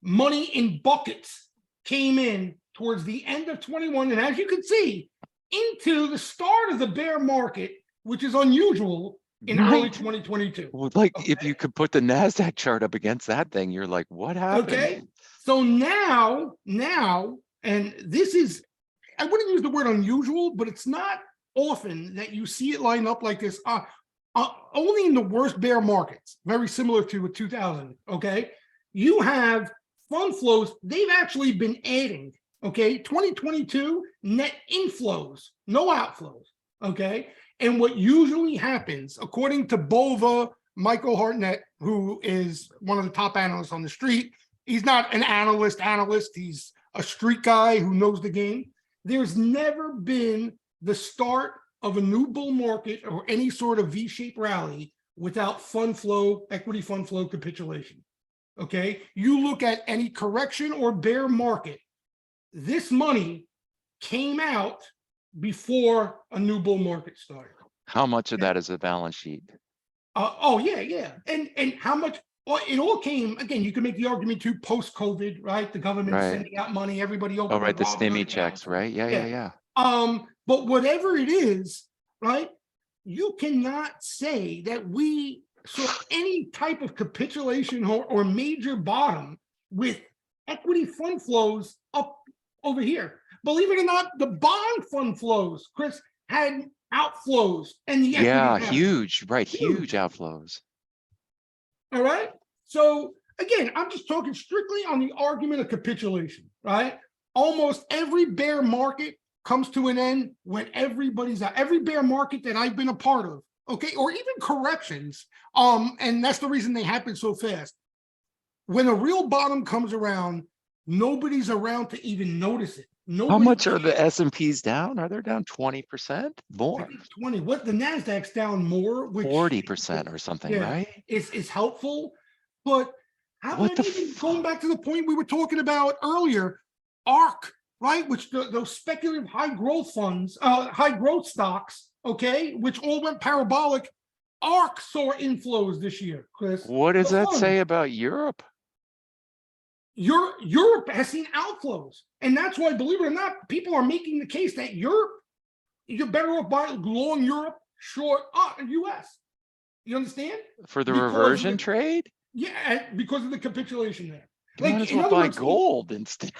Money in buckets came in towards the end of 21, and as you can see, into the start of the bear market, which is unusual in early 2022. Well, if you could put the NASDAQ chart up against that thing, you're like, what happened? Okay, so now, and this is, I wouldn't use the word unusual, but it's not often that you see it line up like this. Only in the worst bear markets, very similar to 2000. Okay, you have fund flows. They've actually been adding. Okay, 2022 net inflows, no outflows. Okay, and what usually happens, according to Bova, Michael Hartnett, who is one of the top analysts on the street, he's not an analyst. He's a street guy who knows the game. There's never been the start of a new bull market or any sort of V-shaped rally without equity fund flow capitulation. Okay, you look at any correction or bear market, this money came out before a new bull market started. How much of that is a balance sheet? Oh yeah. And how much? Well, it all came again. You can make the argument too post-COVID, right? The government Right. sending out money, everybody Oh, opened right, the their Robinhood stimmy checks, accounts. right? Yeah. But whatever it is, right? You cannot say that we saw any type of capitulation or major bottom with equity fund flows up over here. Believe it or not, the bond fund flows, Chris, had outflows and the equity Yeah, had huge, right, huge huge. outflows. All right. So again, I'm just talking strictly on the argument of capitulation, right? Almost every bear market comes to an end when everybody's out. Every bear market that I've been a part of, okay, or even corrections, and that's the reason they happen so fast. When a real bottom comes around, nobody's around to even notice it. How Nobody much are the cares. S&Ps down? Are they down 20%? I More, think 20. What the Nasdaq's down more, which 40% or something, yeah, right? is helpful. But how What about the even going fuck? back to the point we were talking about earlier, ARK, right? Which those speculative high growth funds, high growth stocks, okay, which all went parabolic. ARK saw inflows this year, Chris. What does The that fund. say about Europe? Europe has seen outflows, and that's why, believe it or not, people are making the case that Europe, you're better off buying long Europe, short US. You understand? For the Because of reversion the trade? because of the capitulation there. You might Like as in well other buy words, gold instead.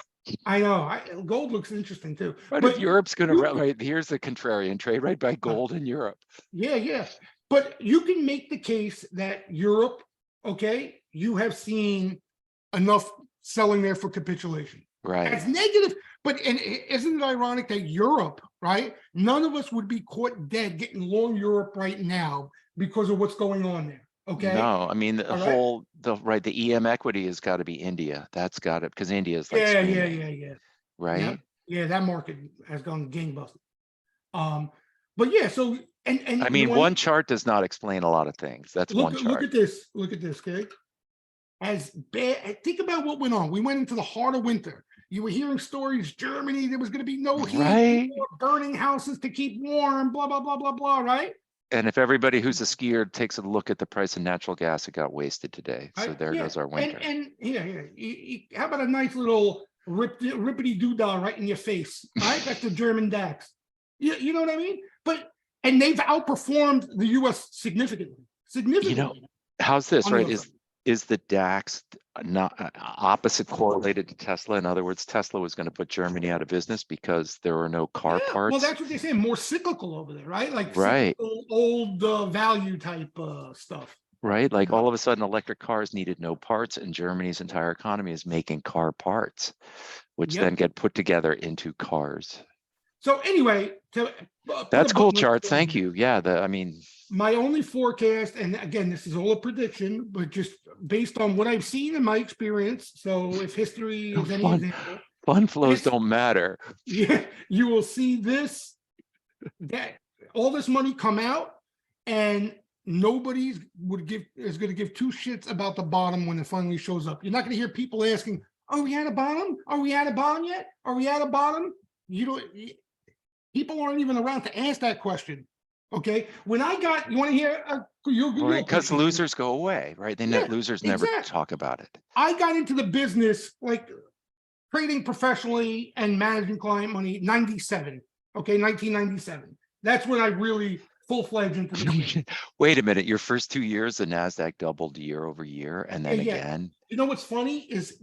I know gold looks interesting too. Right, if But Europe's gonna, you, right, here's the contrarian trade, right? Buy uh, gold in Europe. yeah. But you can make the case that Europe, okay, you have seen enough selling there for capitulation. Right. As negative, but and isn't it ironic that Europe, right? None of us would be caught dead getting long Europe right now because of what's going on there. Okay. No, I mean, the All right. whole, the EM equity has got to be India. That's got it, because India is like Yeah. screaming, Yeah. right? Yeah. That market has gone gangbusters. But yeah, so and I you mean, want one to chart does not explain a lot of things. That's one look chart. at this. Look at this, okay? As bad, think about what went on. We went into the heart of winter. You were hearing stories, Germany, there was going to be no heat, Right? people were burning houses to keep warm, blah, blah, blah, blah, blah, right? And if everybody who's a skier takes a look at the price of natural gas, it got wasted today. So there Yeah. goes our winter. And yeah. How about a nice little rippity doodah right in your face? Right? That's the German DAX. You know what I mean? And they've outperformed the US significantly. You know, how's this, On the right? upside. Is the DAX not opposite correlated to Tesla? In other words, Tesla was going to put Germany out of business because there were no car Yeah, well, parts, that's what they say. More cyclical over there, right? Like right? cyclical, old value type stuff. Right? Like all of a sudden, electric cars needed no parts, and Germany's entire economy is making car parts, which then Yep. get put together into cars. So anyway, to put That's a cool bookmark chart. on Thank here, you. Yeah, I mean, my only forecast, and again, this is all a prediction, but just based on what I've seen in my experience. So if history is any fun example, flows don't matter. yeah, you will see that all this money come out, and nobody's is going to give two shits about the bottom when it finally shows up. You're not going to hear people asking, "Are we at a bottom? Are we at a bottom yet? Are we at a bottom?" You don't. People aren't even around to ask that question. Okay, when I got, you want to hear? Because losers go away, right? Yeah, Losers never exactly. talk about it. I got into the business like trading professionally and managing client money 97. Okay, 1997. That's when I really full-fledged into this. Wait a minute, your first 2 years, the NASDAQ doubled year over year, and then Yeah. again. You know what's funny is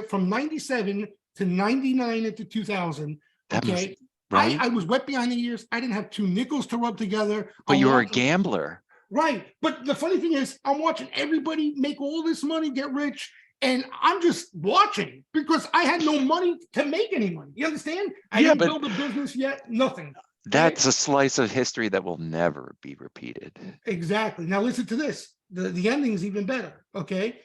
from 97 to 99 into 2000. That must, Okay, right? I was wet behind the ears. I didn't have two nickels to rub together. But you were a gambler. Right. But the funny thing is, I'm watching everybody make all this money, get rich, and I'm just watching because I had no money to make any money. You understand? I didn't build a business yet, nothing. That's a slice of history that will never be repeated. Exactly. Now listen to this. The ending is even better. Okay.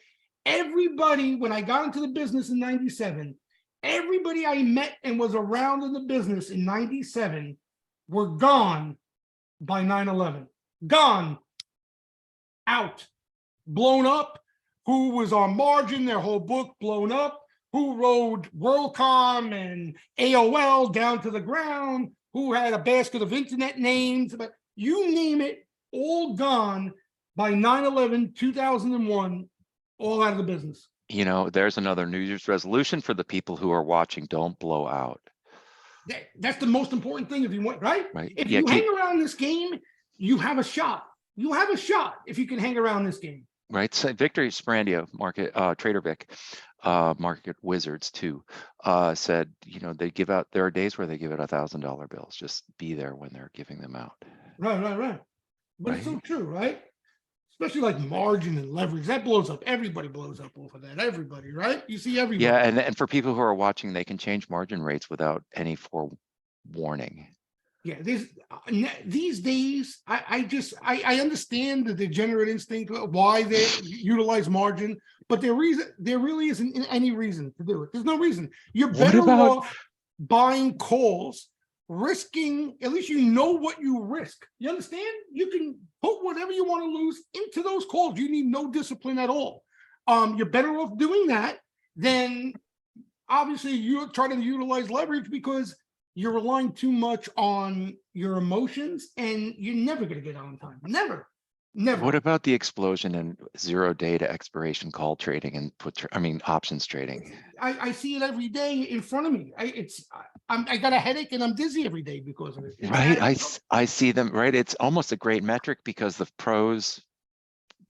Everybody, when I got into the business in 97, everybody I met and was around in the business in 97 were gone by 9/11. Gone, out, blown up. Who was on margin? Their whole book blown up. Who rode WorldCom and AOL down to the ground? Who had a basket of internet names? But you name it, all gone by 9/11, 2001, all out of the business. You know, there's another New Year's resolution for the people who are watching. Don't blow out. That's the most important thing if you want, right? Right. If Yeah, you hang around this game, you have a shot. You have a shot if you can hang around this game. right. So Victor Sprandio, market Trader Vic, market wizards too, said, you know, they give out, there are days where they give out $1,000 bills. Just be there when they're giving them out. Right. But Right. it's so true, right? Especially like margin and leverage. That blows up. Everybody blows up off of that. Everybody, right? You see everybody. Yeah, and for people who are watching, they can change margin rates without any forewarning. Yeah, these days, I understand the degenerate instinct of why they utilize margin, but there really isn't any reason to do it. There's no reason. You're What better about- off buying calls, risking, at least you know what you risk. You understand? You can put whatever you want to lose into those calls. You need no discipline at all. You're better off doing that than obviously you're trying to utilize leverage because you're relying too much on your emotions and you're never going to get on time. Never. What about the explosion in 0-day to expiration call trading and options trading? I see it every day in front of me. I got a headache and I'm dizzy every day because of it. Right. I see them. Right. It's almost a great metric because the pros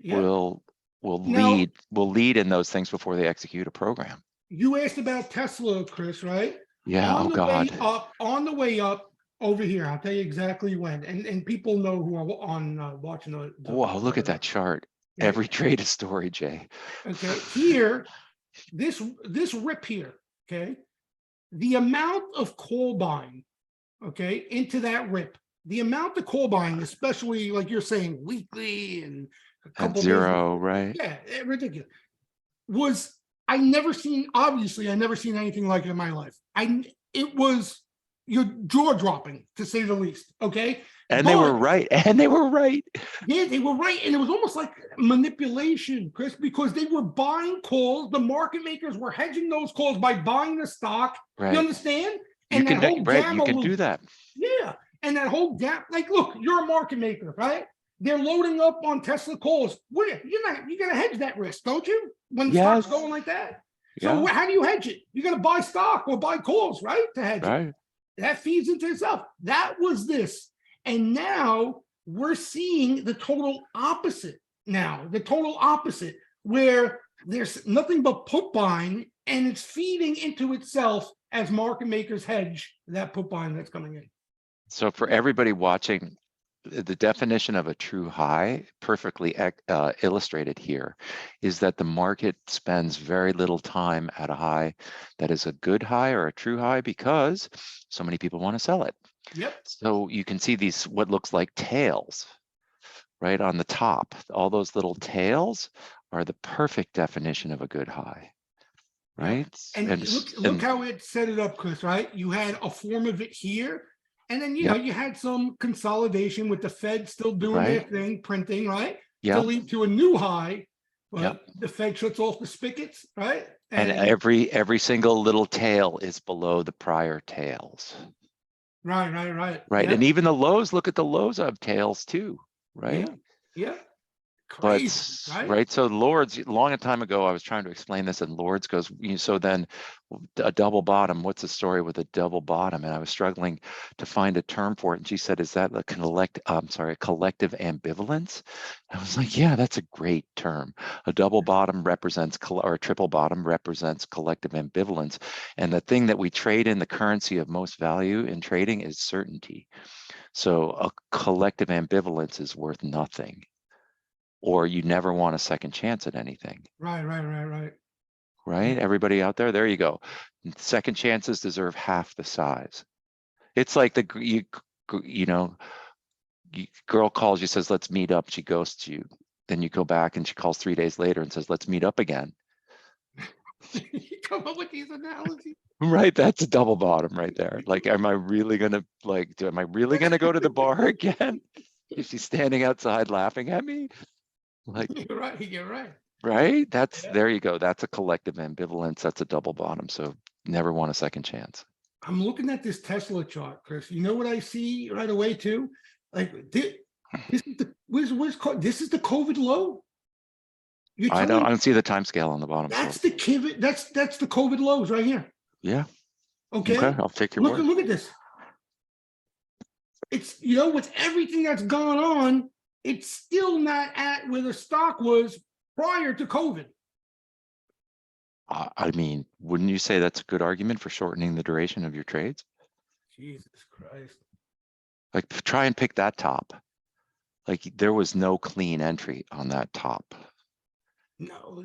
will lead in those things before they execute a program. You asked about Tesla, Chris, right? Yeah. On Oh the God. on the way up over here, I'll tell you exactly when. And people know who are on watching the Wow, look at that chart. Yeah. Every trade is story, Jay. Okay, here, this rip here, okay, the amount of call buying, okay, into that rip, the amount of call buying, especially like you're saying, weekly and a At couple zero, right? yeah, ridiculous. I never seen anything like it in my life. It was your jaw dropping, to say the least. Okay. And they were right. And they were right. Yeah, they were right. And it was almost like manipulation, Chris, because they were buying calls. The market makers were hedging those calls by buying the stock. Right. You understand? And you can do that. Yeah. And that whole gap, like, look, you're a market maker, right? They're loading up on Tesla calls. You're gonna hedge that risk, don't you? When stock's going like that. So how do you hedge it? You're gonna buy stock or buy calls, right? To hedge it. That feeds into itself. That was this. And now we're seeing the total opposite now, where there's nothing but put buying and it's feeding into itself as market makers hedge that put buying that's coming in. So for everybody watching, the definition of a true high, perfectly illustrated here, is that the market spends very little time at a high that is a good high or a true high because so many people want to sell it. Yep. So you can see these, what looks like tails, right on the top. All those little tails are the perfect definition of a good high, right? Yep. And look how it set it up, Chris, right? You had a form of it here. And then, you know, you had some consolidation with the Fed still doing their thing, printing, right? To lead to a new high. But the Fed shuts off the spigots, right? And every single little tail is below the prior tails. Right. Right. And even the lows, look at the lows of tails too, right? Yeah. Crazy, right. So Lords, long time ago, I was trying to explain this, and Lords goes, so then a double bottom, what's the story with a double bottom? And I was struggling to find a term for it. And she said, is that a collective ambivalence? I was like, yeah, that's a great term. A double bottom represents, or a triple bottom represents collective ambivalence. And the thing that we trade in, the currency of most value in trading, is certainty. So a collective ambivalence is worth nothing. Or you never want a second chance at anything. Right? Everybody out there you go. Second chances deserve half the size. It's like girl calls you, says, let's meet up. She ghosts you. Then you go back and she calls 3 days later and says, let's meet up again. You come up with these analogies. Right, that's a double bottom right there. Like, am I really gonna am I really gonna go to the bar again? Is she standing outside laughing at me? Like, You're right. You're right. right? Yeah. There you go. That's a collective ambivalence. That's a double bottom. So never want a second chance. I'm looking at this Tesla chart, Chris. You know what I see right away too? Like this is the this is the COVID low. You're I telling me don't see the time scale on the bottom that's slope. the COVID, that's the COVID lows right here. Yeah. Okay, Okay. I'll take your word. Look at this. It's with everything that's gone on, it's still not at where the stock was prior to COVID. I mean, wouldn't you say that's a good argument for shortening the duration of your trades? Jesus Christ. Like, try and pick that top. Like, there was no clean entry on that top. No,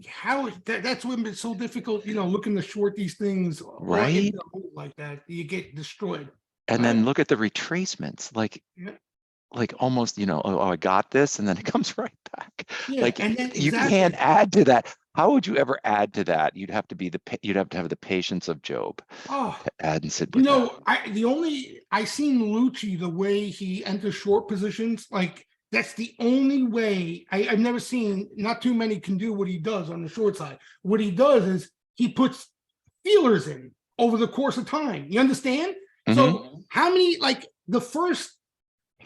how that's when it's so difficult, looking to short these things Right? like that. You get destroyed. And Right? then look at the retracements, Yeah. like almost, oh, I got this, and then it comes right back. Yeah, Like, and then you exactly. can't add to that. How would you ever add to that? You'd have to have the patience of Job Oh, to add and sit with that. I seen Lucci the way he enters short positions, like that's the only way. I've never seen, not too many can do what he does on the short side. What he does is he puts feelers in over the course of time. You understand? So how many, like the first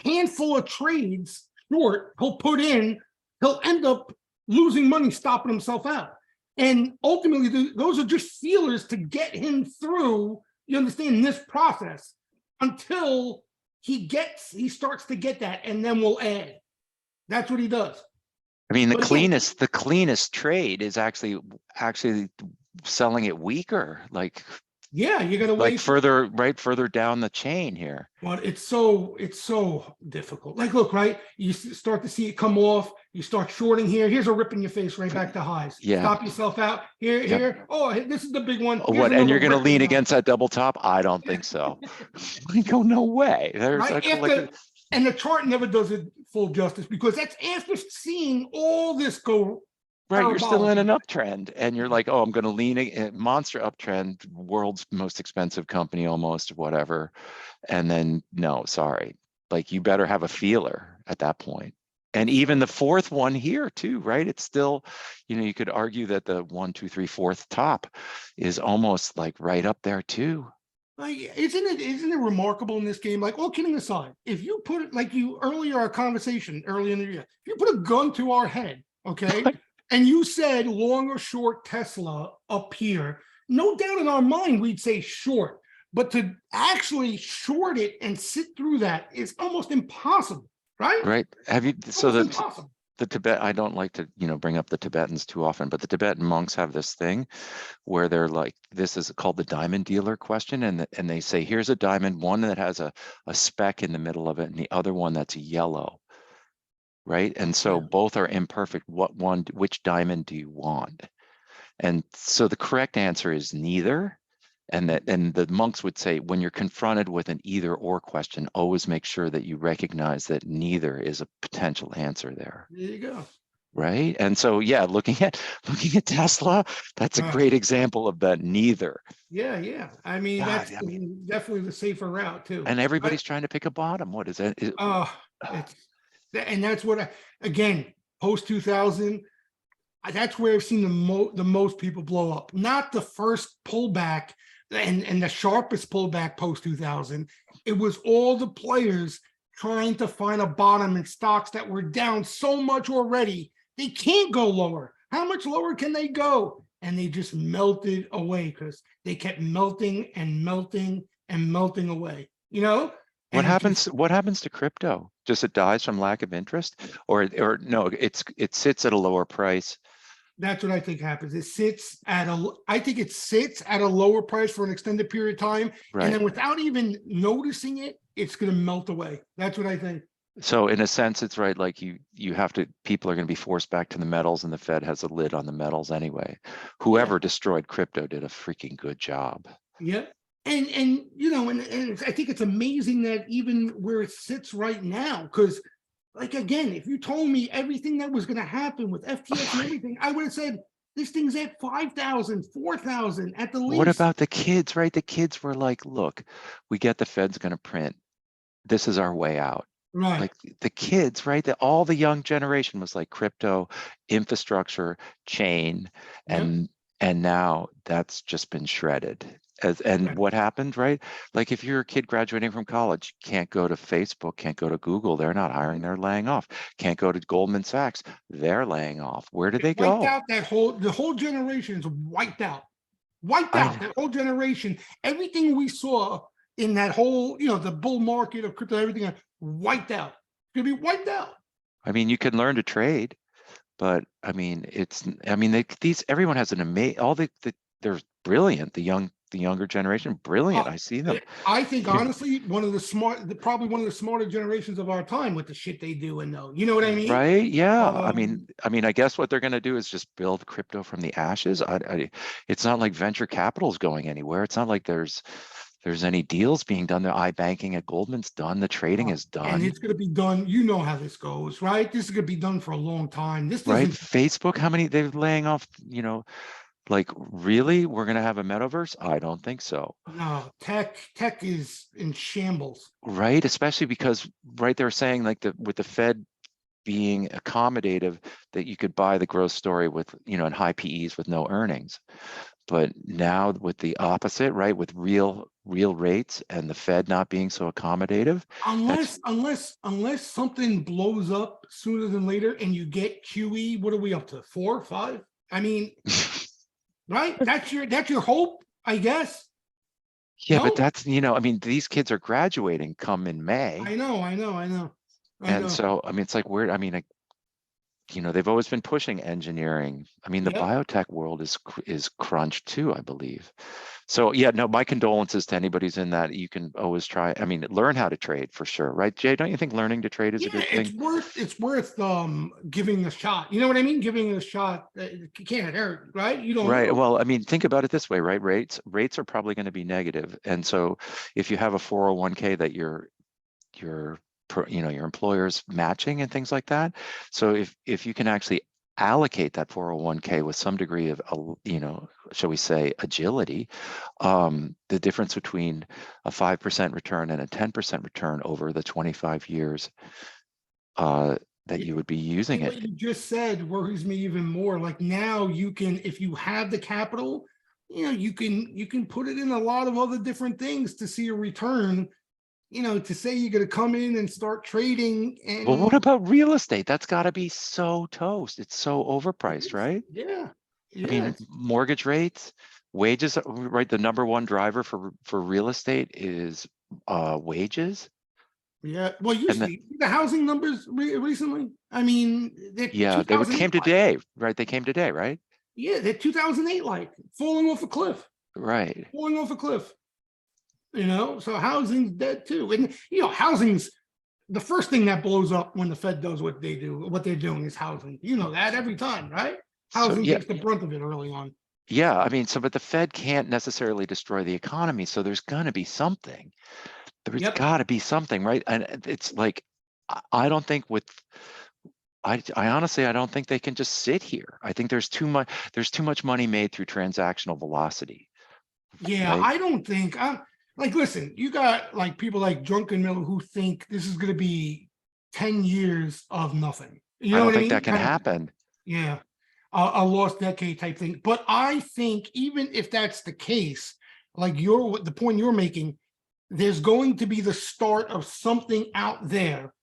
handful of trades short he'll put in, he'll end up losing money, stopping himself out. And ultimately, those are just feelers to get him through, you understand, this process until he starts to get that, and then we'll add. That's what he does. I mean, the But again, cleanest trade is actually selling it weaker, like yeah, you're gonna wait further down the chain here. But it's so difficult. Like, look, right? You start to see it come off. You start shorting here. Here's a rip in your face right back to highs. Yeah. Stop yourself out. Here. Oh, this is the big one. Here's What? And you're another going to rip lean down. against that double top? I don't think so. I go, no way. There's Right after, and the chart never does it full justice because that's after seeing all this go. Right, you're still in an parabolic. uptrend, and you're like, oh, I'm going to lean a monster uptrend, world's most expensive company, almost, whatever. And then, no, sorry. Like, you better have a feeler at that point. And even the fourth one here too, right? It's still, you could argue that the 1, 2, 3, fourth top is almost like right up there too. Like, isn't it remarkable in this game? Like, all kidding aside, if you put it like you earlier, our conversation earlier in the year, if you put a gun to our head, okay, and you said long or short Tesla up here, no doubt in our mind we'd say short, but to actually short it and sit through that is almost impossible, right? Right. Have you? So Almost impossible. the Tibet, I don't like to, bring up the Tibetans too often, but the Tibetan monks have this thing where they're like, this is called the diamond dealer question. And they say, here's a diamond, one that has a speck in the middle of it, and the other one that's yellow. Right. And so both are imperfect. Which diamond do you want? And so the correct answer is neither. And the monks would say, when you're confronted with an either or question, always make sure that you recognize that neither is a potential answer there. There you go. Right. And so, yeah, looking at Tesla, that's a great example of that neither. Yeah. I mean, that's definitely the safer route too. And everybody's trying to pick a bottom. What is that? And that's what again, post 2000, that's where I've seen the most people blow up. Not the first pullback and the sharpest pullback post 2000. It was all the players trying to find a bottom in stocks that were down so much already. They can't go lower. How much lower can they go? And they just melted away because they kept melting and melting and melting away. What happens to crypto? Just it dies from lack of interest, or no, it sits at a lower price. That's what I think happens. I think it sits at a lower price for an extended period of time. Right. And then without even noticing it, it's going to melt away. That's what I think. So in a sense, it's right. Like people are going to be forced back to the metals, and the Fed has a lid on the metals anyway. Whoever destroyed crypto did a freaking good job. Yeah. And I think it's amazing that even where it sits right now, because like, again, if you told me everything that was going to happen with FTX and everything, I would have said This thing's at 5,000, 4,000 at the What least. about the kids, right? The kids were like, look, we get the Fed's going to print. This is our way out. Right. Like the kids, right? All the young generation was like crypto, infrastructure, chain, Yep. and now that's just been shredded. And Right. what happened, right? Like if you're a kid graduating from college, can't go to Facebook, can't go to Google, they're not hiring, they're laying off. Can't go to Goldman Sachs, they're laying off. Where do It they wiped go? out the whole generation is wiped out. Wiped I out that whole generation. Everything we saw in that whole, the bull market of crypto, everything wiped out. It's gonna be wiped out. I mean, you can learn to trade, but I mean, these everyone has an amazing, they're brilliant. The younger generation, brilliant. Uh, I see them. I think honestly, probably one of the smarter generations of our time with the shit they do and know. You know what I mean? Right? Yeah. Um, I guess what they're going to do is just build crypto from the ashes. It's not like venture capital is going anywhere. It's not like there's any deals being done. The iBanking at Goldman's done. The trading is and done. it's going to be done. You know how this goes, right? This is going to be done for a long time. This Right? doesn't. Facebook, how many they're laying off, like really? We're going to have a metaverse? I don't think so. No, tech is in shambles. Right? Especially because, right, they're saying like with the Fed being accommodative, that you could buy the growth story with, in high PEs with no earnings. But now with the opposite, right, with real rates and the Fed not being so accommodative, that's Unless something blows up sooner than later and you get QE, what are we up to? 4, 5? I mean, right? That's your hope, I guess. yeah, but No, that's, these kids are graduating come in May. I know, I know, I know, I And know. so, it's like weird. They've always been pushing engineering. The Yep. biotech world is crunched too, I believe. So yeah, no, my condolences to anybody who's in that. You can always try. Learn how to trade for sure, right, Jay? Don't you think learning to trade is a Yeah, good it's thing? worth giving a shot. You know what I mean? Giving a shot. It can't hurt, right? You don't Right. know. Well, think about it this way, right? Rates are probably going to be negative, and so if you have a 401k that your employer's matching and things like that. So if you can actually allocate that 401k with some degree of shall we say agility, the difference between a 5% return and a 10% return over the 25 years that you would be using And what it. you just said worries me even more. Like now you can, if you have the capital, you can put it in a lot of other different things to see a return. To say you're going to come in and start trading Well, what and about real estate? That's got to be so toast. It's so it overpriced, is, right? yeah, yeah, Mortgage rates, wages, right? The number one driver for real estate is wages. yeah. Well, you And see the housing numbers recently. I mean, they're yeah, they came 2008 like, today, right? They came today, right? yeah, they're 2008 like falling off a cliff, Right. falling off a cliff. So housing's dead too, and housing's the first thing that blows up when the Fed does what they do. What they're doing is housing. You know that every time, right? So Housing yeah, takes the brunt of it early on. yeah. But the Fed can't necessarily destroy the economy. So there's gonna be something. There's Yep. gotta be something, right? And it's like I don't think I honestly I don't think they can just sit here. I think there's too much money made through transactional velocity, Yeah, right? I don't think I'm like, listen, you got like people like Drunken Miller who think this is gonna be 10 years of nothing. You I know don't what I think that mean? can Kind of, happen. yeah, a lost decade type thing. But I think even if that's the case, like the point you're making, there's going to be the start of something out there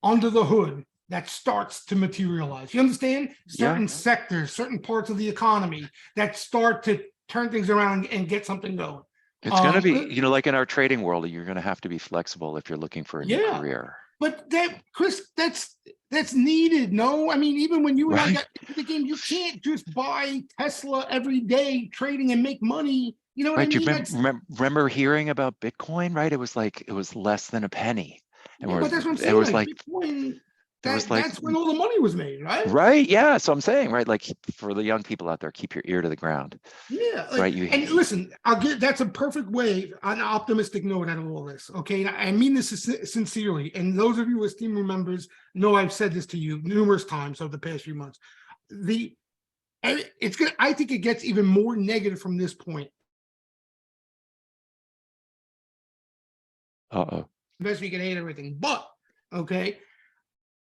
under the hood that starts to materialize. You understand? Yeah. Certain sectors, certain parts of the economy that start to turn things around and get something going. It's going to Um, be, like in our trading world, you're going to have to be flexible if you're looking for a new yeah, career. but Chris, that's needed. No, I mean, even when you and I Right. got into the game, you can't just buy Tesla every day, trading and make money. You know what I Right. Do you mean? That's remember hearing about Bitcoin, right? It was less than a penny. And Yeah, but that's what I'm it saying. was Like like, Bitcoin, there was like, that's when all the money was made, right? right. Yeah. So I'm saying, right. Like for the young people out there, keep your ear to the ground, Yeah, like, right? and listen, that's a perfect way, an optimistic note out of all this. Okay, and I mean this sincerely. And those of you as Steamroom members know I've said this to you numerous times over the past few months. The And it's gonna, I think it gets even more negative from this point. Best we can hate everything, but okay.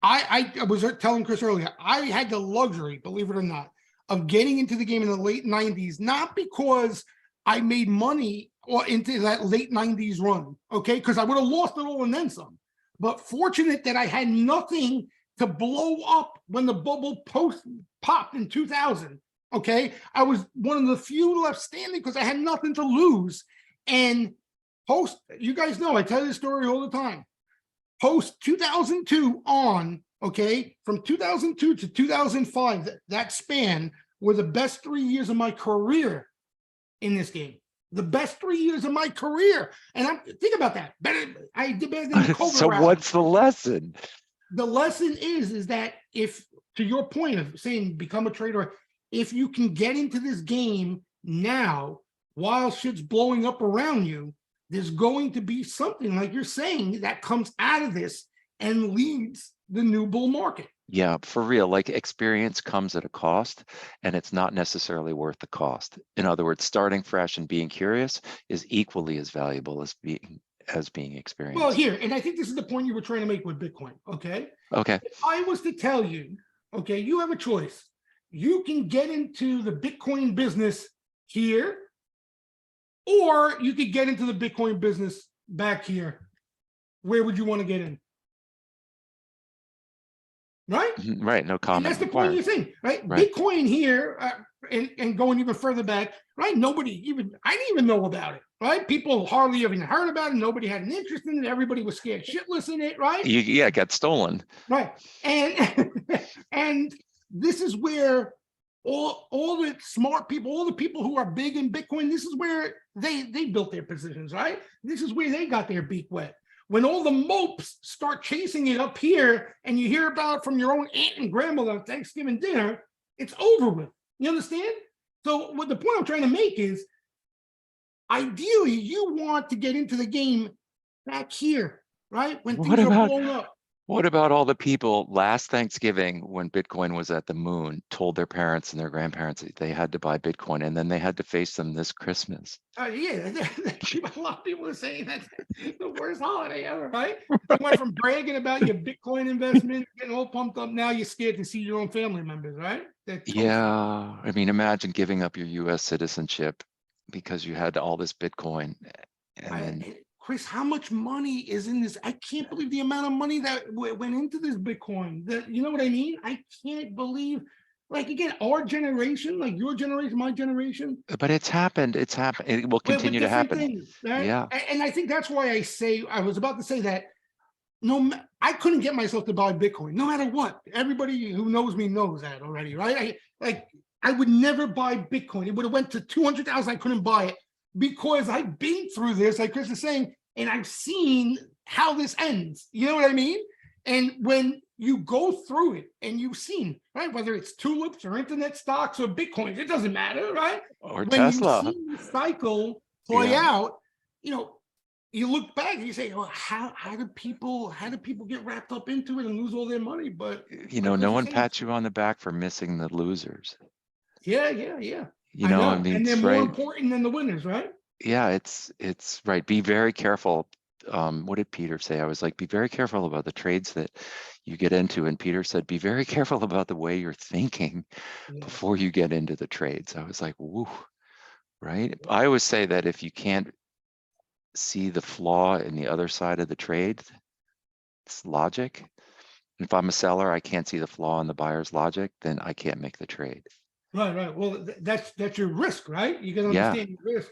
I was telling Chris earlier, I had the luxury, believe it or not, of getting into the game in the late 90s, not because I made money or into that late 90s run, okay, because I would have lost it all and then some. But fortunate that I had nothing to blow up when the bubble popped in 2000. Okay, I was one of the few left standing because I had nothing to lose. And you guys know I tell this story all the time. Post 2002 on, okay, from 2002 to 2005, that span were the best 3 years of my career in this game. The best 3 years of my career. And think about that. I did better than COVID. So what's the lesson? The lesson is that if, to your point of saying become a trader, if you can get into this game now while shit's blowing up around you, there's going to be something, like you're saying, that comes out of this and leads the new bull market. Yeah, for real, like experience comes at a cost, and it's not necessarily worth the cost. In other words, starting fresh and being curious is equally as valuable as being experienced. Well, here, and I think this is the point you were trying to make with Bitcoin, okay? Okay. If I was to tell you, okay, you have a choice. You can get into the Bitcoin business here, or you could get into the Bitcoin business back here. Where would you want to get in? Right? Right. No comment. And that's the required. point you're saying, right? Right. Bitcoin here, and going even further back, right? I didn't even know about it, right? People hardly even heard about it. Nobody had an interest in it. Everybody was scared shitless in it, right? Yeah, it got stolen. Right. And and this is where all the smart people, all the people who are big in Bitcoin, this is where they built their positions, right? This is where they got their beak wet. When all the mopes start chasing it up here and you hear about it from your own aunt and grandmother at Thanksgiving dinner, it's over with. You understand? So what the point I'm trying to make is, ideally, you want to get into the game back here, right? When things are blown up. What about all the people last Thanksgiving when Bitcoin was at the moon, told their parents and their grandparents that they had to buy Bitcoin, and then they had to face them this Christmas? Yeah, a lot of people are saying that's the worst holiday ever, right? You went from bragging about your Bitcoin investment, getting all pumped up, now you're scared to see your own family members, right? Yeah, I mean, imagine giving up your U.S. citizenship because you had all this Bitcoin, and then Chris, how much money is in this? I can't believe the amount of money that went into this Bitcoin. You know what I mean? I can't believe, like, again, our generation, like your generation, my generation. But it's happened. It's happened. It will continue to happen. Things, right? Yeah. And I think that's why I was about to say that I couldn't get myself to buy Bitcoin, no matter what. Everybody who knows me knows that already, right? I would never buy Bitcoin. It would have went to 200,000. I couldn't buy it because I've been through this, like Chris is saying, and I've seen how this ends. You know what I mean? And when you go through it and you've seen, right, whether it's tulips or internet stocks or Bitcoin, it doesn't matter, right? Or when Tesla. you see the cycle play out, you look back and you say, well, how do people get wrapped up into it and lose all their money? But no one pats you on the back for missing the losers. Yeah. I mean, and they're more important than the winners, right? Yeah, it's right. Be very careful. What did Peter say? I was like, be very careful about the trades that you get into. And Peter said, be very careful about the way you're thinking before you get into the trades. I was like, woo, right? I always say that if you can't see the flaw in the other side of the trade, it's logic. If I'm a seller, I can't see the flaw in the buyer's logic, then I can't make the trade. Right. Well, that's your risk, right? You got to understand your risk.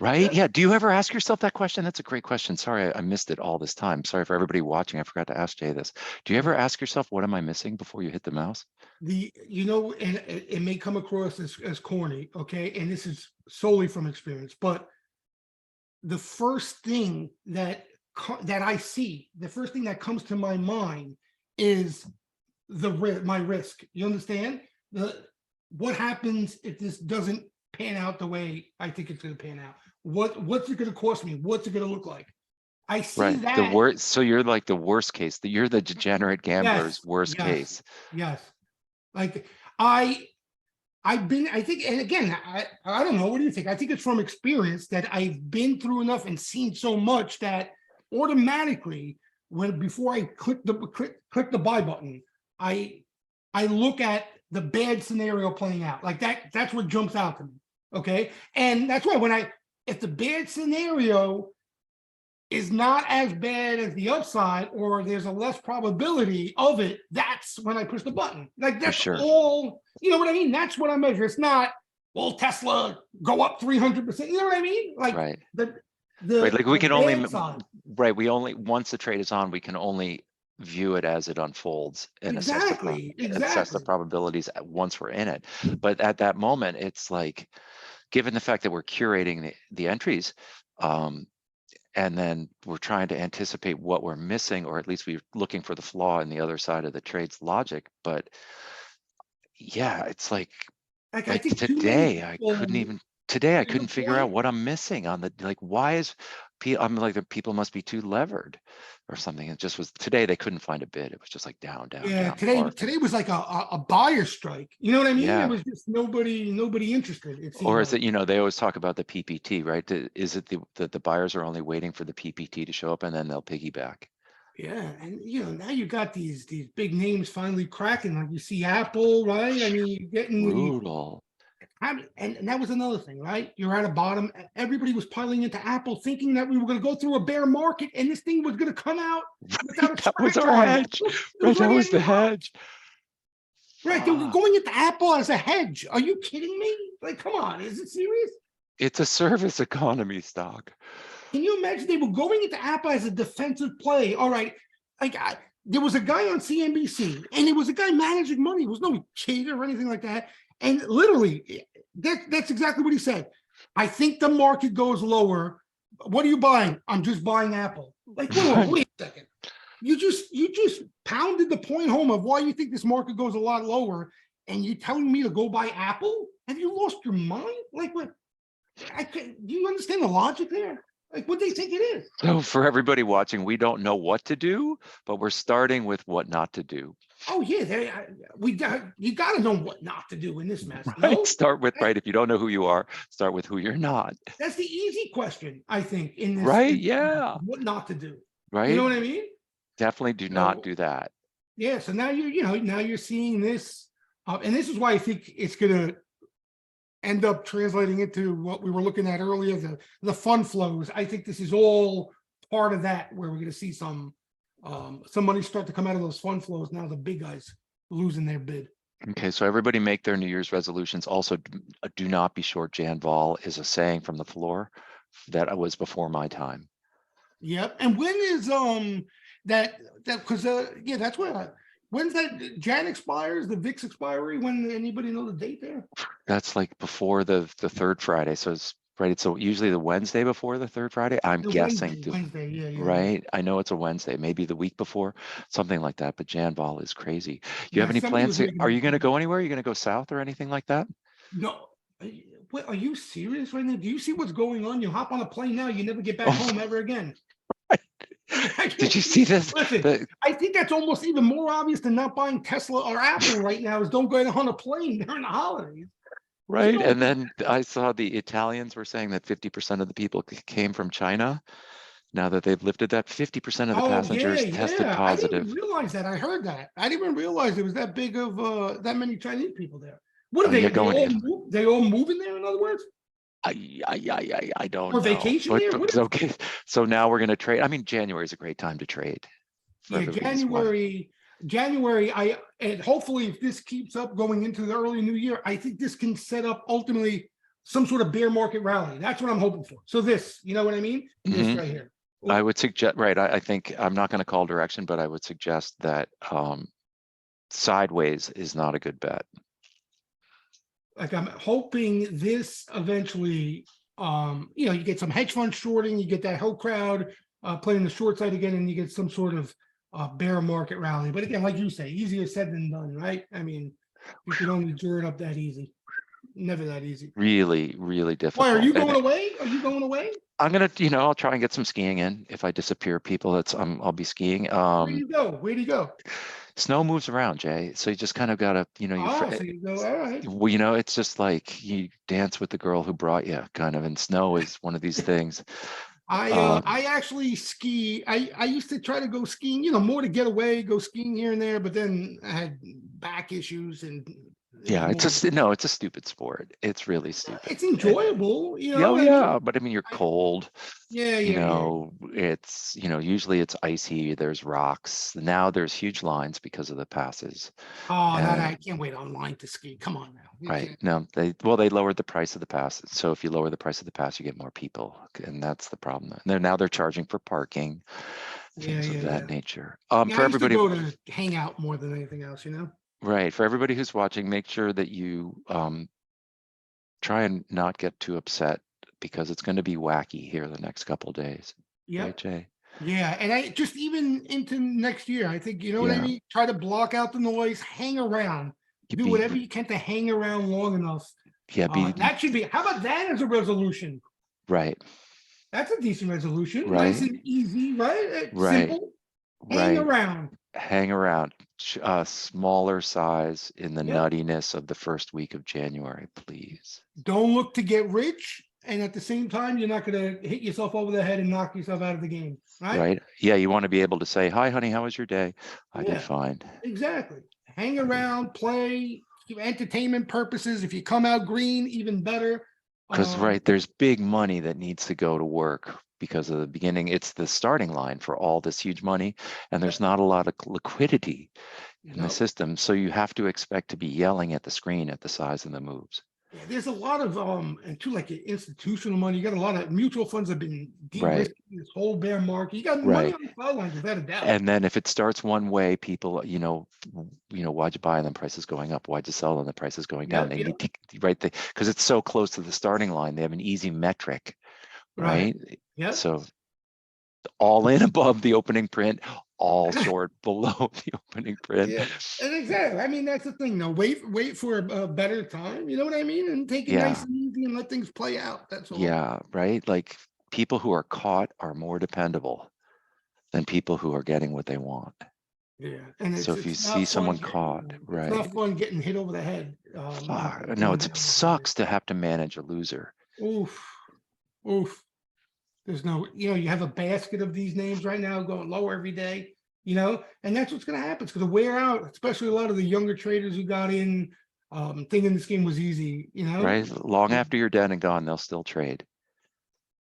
Right. Yeah. Do you ever ask yourself that question? That's a great question. Sorry, I missed it all this time. Sorry for everybody watching. I forgot to ask Jay this. Do you ever ask yourself, what am I missing before you hit the mouse? And it may come across as corny, okay? And this is solely from experience, but the first thing that I see, the first thing that comes to my mind is my risk. You understand? What happens if this doesn't pan out the way I think it's going to pan out? What's it going to cost me? What's it going to look like? I see that. The worst. So you're like the worst case. You're the degenerate gambler's worst case. Yes. Like I I think, and again, I don't know, what do you think? I think it's from experience that I've been through enough and seen so much that automatically, before I click the buy button, I look at the bad scenario playing out. Like that's what jumps out to me. Okay. And that's why if the bad scenario is not as bad as the upside, or there's a less probability of it, that's when I push the button. Like that's sure. all, you know what I mean? That's what I measure. It's not, well, Tesla go up 300%. You know what I mean? Like Right. the Right. Like we the can only, bad side. right. We only, once the trade is on, we can only view it as it unfolds and assess the probabilities once we're in it. But at that moment, it's like, given the fact that we're curating the entries, and then we're trying to anticipate what we're missing, or at least we're looking for the flaw in the other side of the trade's logic. But yeah, it's like I think today I to your couldn't figure out point, what I'm missing on the, like, why is I'm like, the people must be too levered or something. It just was today, they couldn't find a bid. It was just like down, yeah, down. today was like a buyer strike. You know what I mean? Yeah. It was just nobody interested. It seemed Or is like. it, they always talk about the PPT, right? Is it the buyers are only waiting for the PPT to show up and then they'll piggyback? Yeah, and now you got these big names finally cracking. Like you see Apple, right? I mean, you're getting Brutal. and that was another thing, right? You're at a bottom. Everybody was piling into Apple, thinking that we were going to go through a bear market and this thing was going to come out without a That was scratch our on it. hedge. It Right, that already was at the your house. hedge. Right, they were going into Apple as a hedge. Are you kidding me? Like, come on, is it serious? It's a service economy stock. Can you imagine they were going into Apple as a defensive play? All right, like there was a guy on CNBC, and it was a guy managing money. It was no kid or anything like that. And literally, that's exactly what he said. I think the market goes lower. What are you buying? I'm just buying Apple. Like, wait a second. You just pounded the point home of why you think this market goes a lot lower, and you're telling me to go buy Apple? Have you lost your mind? Like, what? Do you understand the logic there? Like, what they think it is? So for everybody watching, we don't know what to do, but we're starting with what not to do. Oh yeah, you got to know what not to do in this mess. Right? No, Start with, right. If you don't know who you are, start with who you're not. that's the easy question, I think, in this. Right? Yeah. What not to do. Right. You know what I mean? Definitely do not do that. Yeah. So now now you're seeing this, and this is why I think it's gonna end up translating into what we were looking at earlier, the fund flows. I think this is all part of that, where we're going to see some money start to come out of those fund flows. Now the big guys losing their bid. Okay, so everybody make their New Year's resolutions. Also, do not be short Jan Vol is a saying from the floor that was before my time. Yep. And when is that because yeah, that's where when's that Jan expires, the VIX expiry? When anybody know the date there? That's like before the third Friday. So it's right. So usually the Wednesday before the third Friday. I'm guessing. Wednesday. Yeah. Right. I know it's a Wednesday, maybe the week before, something like that. But Jan Vol is crazy. You have any plans? Are you going to go anywhere? Are you going to go south or anything like that? No. Wait, are you serious right now? Do you see what's going on? You hop on a plane now, you never get back home ever again. Did you see this? Listen, I think that's almost even more obvious than not buying Tesla or Apple right now is don't go on a plane during the holidays. Right. And then I saw the Italians were saying that 50% of the people came from China. Now that they've lifted that, 50% of the passengers tested positive. I didn't realize that. I heard that. I didn't even realize it was that big of that many Chinese people there. What are they? They all moving there, in other words? I don't know. Or vacation there? But okay. So now we're going to trade. I mean, January is a great time to trade. Yeah, January. And hopefully, if this keeps up going into the early new year, I think this can set up ultimately some sort of bear market rally. That's what I'm hoping for. So this, you know what I mean? This right here. I would suggest, right. I think I'm not going to call direction, but I would suggest that sideways is not a good bet. Like I'm hoping this eventually, you get some hedge fund shorting, you get that whole crowd playing the short side again, and you get some sort of bear market rally. But again, like you say, easier said than done, right? I mean, you can only draw it up that easy. Never that easy. Really, really difficult. Why are you going away? Are you going away? I'm gonna, I'll try and get some skiing in. If I disappear, people, I'll be skiing. Where do you go? Where do you go? Snow moves around, Jay. So you just kind of gotta, Oh, so you go, all right. well, it's just like you dance with the girl who brought you, kind of. And snow is one of these things. I actually ski. I used to try to go skiing, more to get away, go skiing here and there, but then I had back issues and it was Yeah, it's more. just no, it's a stupid sport. It's really stupid. It's enjoyable, Oh I mean, yeah, but I mean, you're cold. yeah, yeah. It's usually it's icy. There's rocks. Now there's huge lines because of the passes. Oh, that And I can't wait online to ski. Come on now. You right can't. no, they lowered the price of the passes. So if you lower the price of the pass, you get more people, and that's the problem. And now they're charging for parking, Yeah, things of yeah, that yeah. nature. Yeah, For I used to everybody, go to hang out more than anything else. right? For everybody who's watching, make sure that you try and not get too upset because it's going to be wacky here the next couple of days. Right, Yep. Jay? Yeah, and I just even into next year, I think, you know what I Yeah. mean? Try to block out the noise, hang around, You do be, whatever you can to hang around long enough. yeah, That should be, how about that as a resolution? right, That's a decent resolution. Nice right, and easy, right? right, Simple. Hang right. around. Hang around. Smaller size in the Yep. nuttiness of the first week of January, please. Don't look to get rich. And at the same time, you're not going to hit yourself over the head and knock yourself out of the game. Right? Right? Yeah, you want to be able to say, "Hi, honey, how was your day? I did Yeah, fine." exactly. Hang I did. around, play, entertainment purposes. If you come out green, even better. Because Um, right, there's big money that needs to go to work because of the beginning. It's the starting line for all this huge money, and there's yep. not a lot of liquidity in the No. system. So you have to expect to be yelling at the screen at the size of the moves. Yeah, there's a lot of and too like institutional money. You got a lot of mutual funds have been Right, de-risking this whole bear market. You got money right. on the sidelines without a doubt. And then if it starts one way, people, why'd you buy and then prices going up? Why'd you sell and the prices going down? Yep, They yep, need to, right? Because it's so close to the starting line, they have an easy metric, right. right? Yep. So all in above the opening print, all short below the opening print. Yeah, and exactly. I mean, that's the thing. No, wait for a better time. You know what I mean? And take it nice Yeah, and easy and let things play out. That's all. yeah, right. Like people who are caught are more dependable than people who are getting what they want. Yeah, and So it's if you it's see not fun someone getting caught, it's right? not fun getting hit over the head. No, Going it down like that. sucks to have to manage a loser. Oof, oof. There's no, you have a basket of these names right now going lower every day, and that's what's going to happen. It's going to wear out, especially a lot of the younger traders who got in, thinking this game was easy. Right? Long after you're dead and gone, they'll still trade,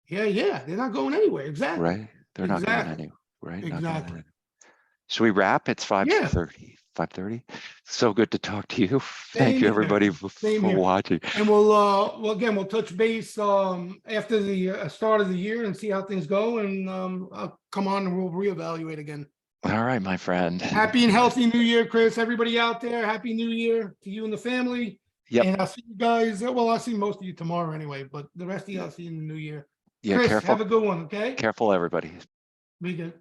Yeah, yeah, they're not going anywhere. Exactly, right? They're not going exactly, anywhere, right? Not going exactly. anywhere. Should we wrap? It's Yeah, 5:30. 5:30. So good to talk to you. Thank same you here, everybody same for here. watching. And we'll touch base after the start of the year and see how things go, and I'll come on and we'll reevaluate again. All right, my friend. Happy and healthy New Year, Chris. Everybody out there, Happy New Year to you and the family. Yep. And I'll see you guys. Well, I'll see most of you tomorrow anyway, but the rest of you I'll see you in the new year. Yeah, Chris, careful. have a good one, okay? Careful, everybody. Be good.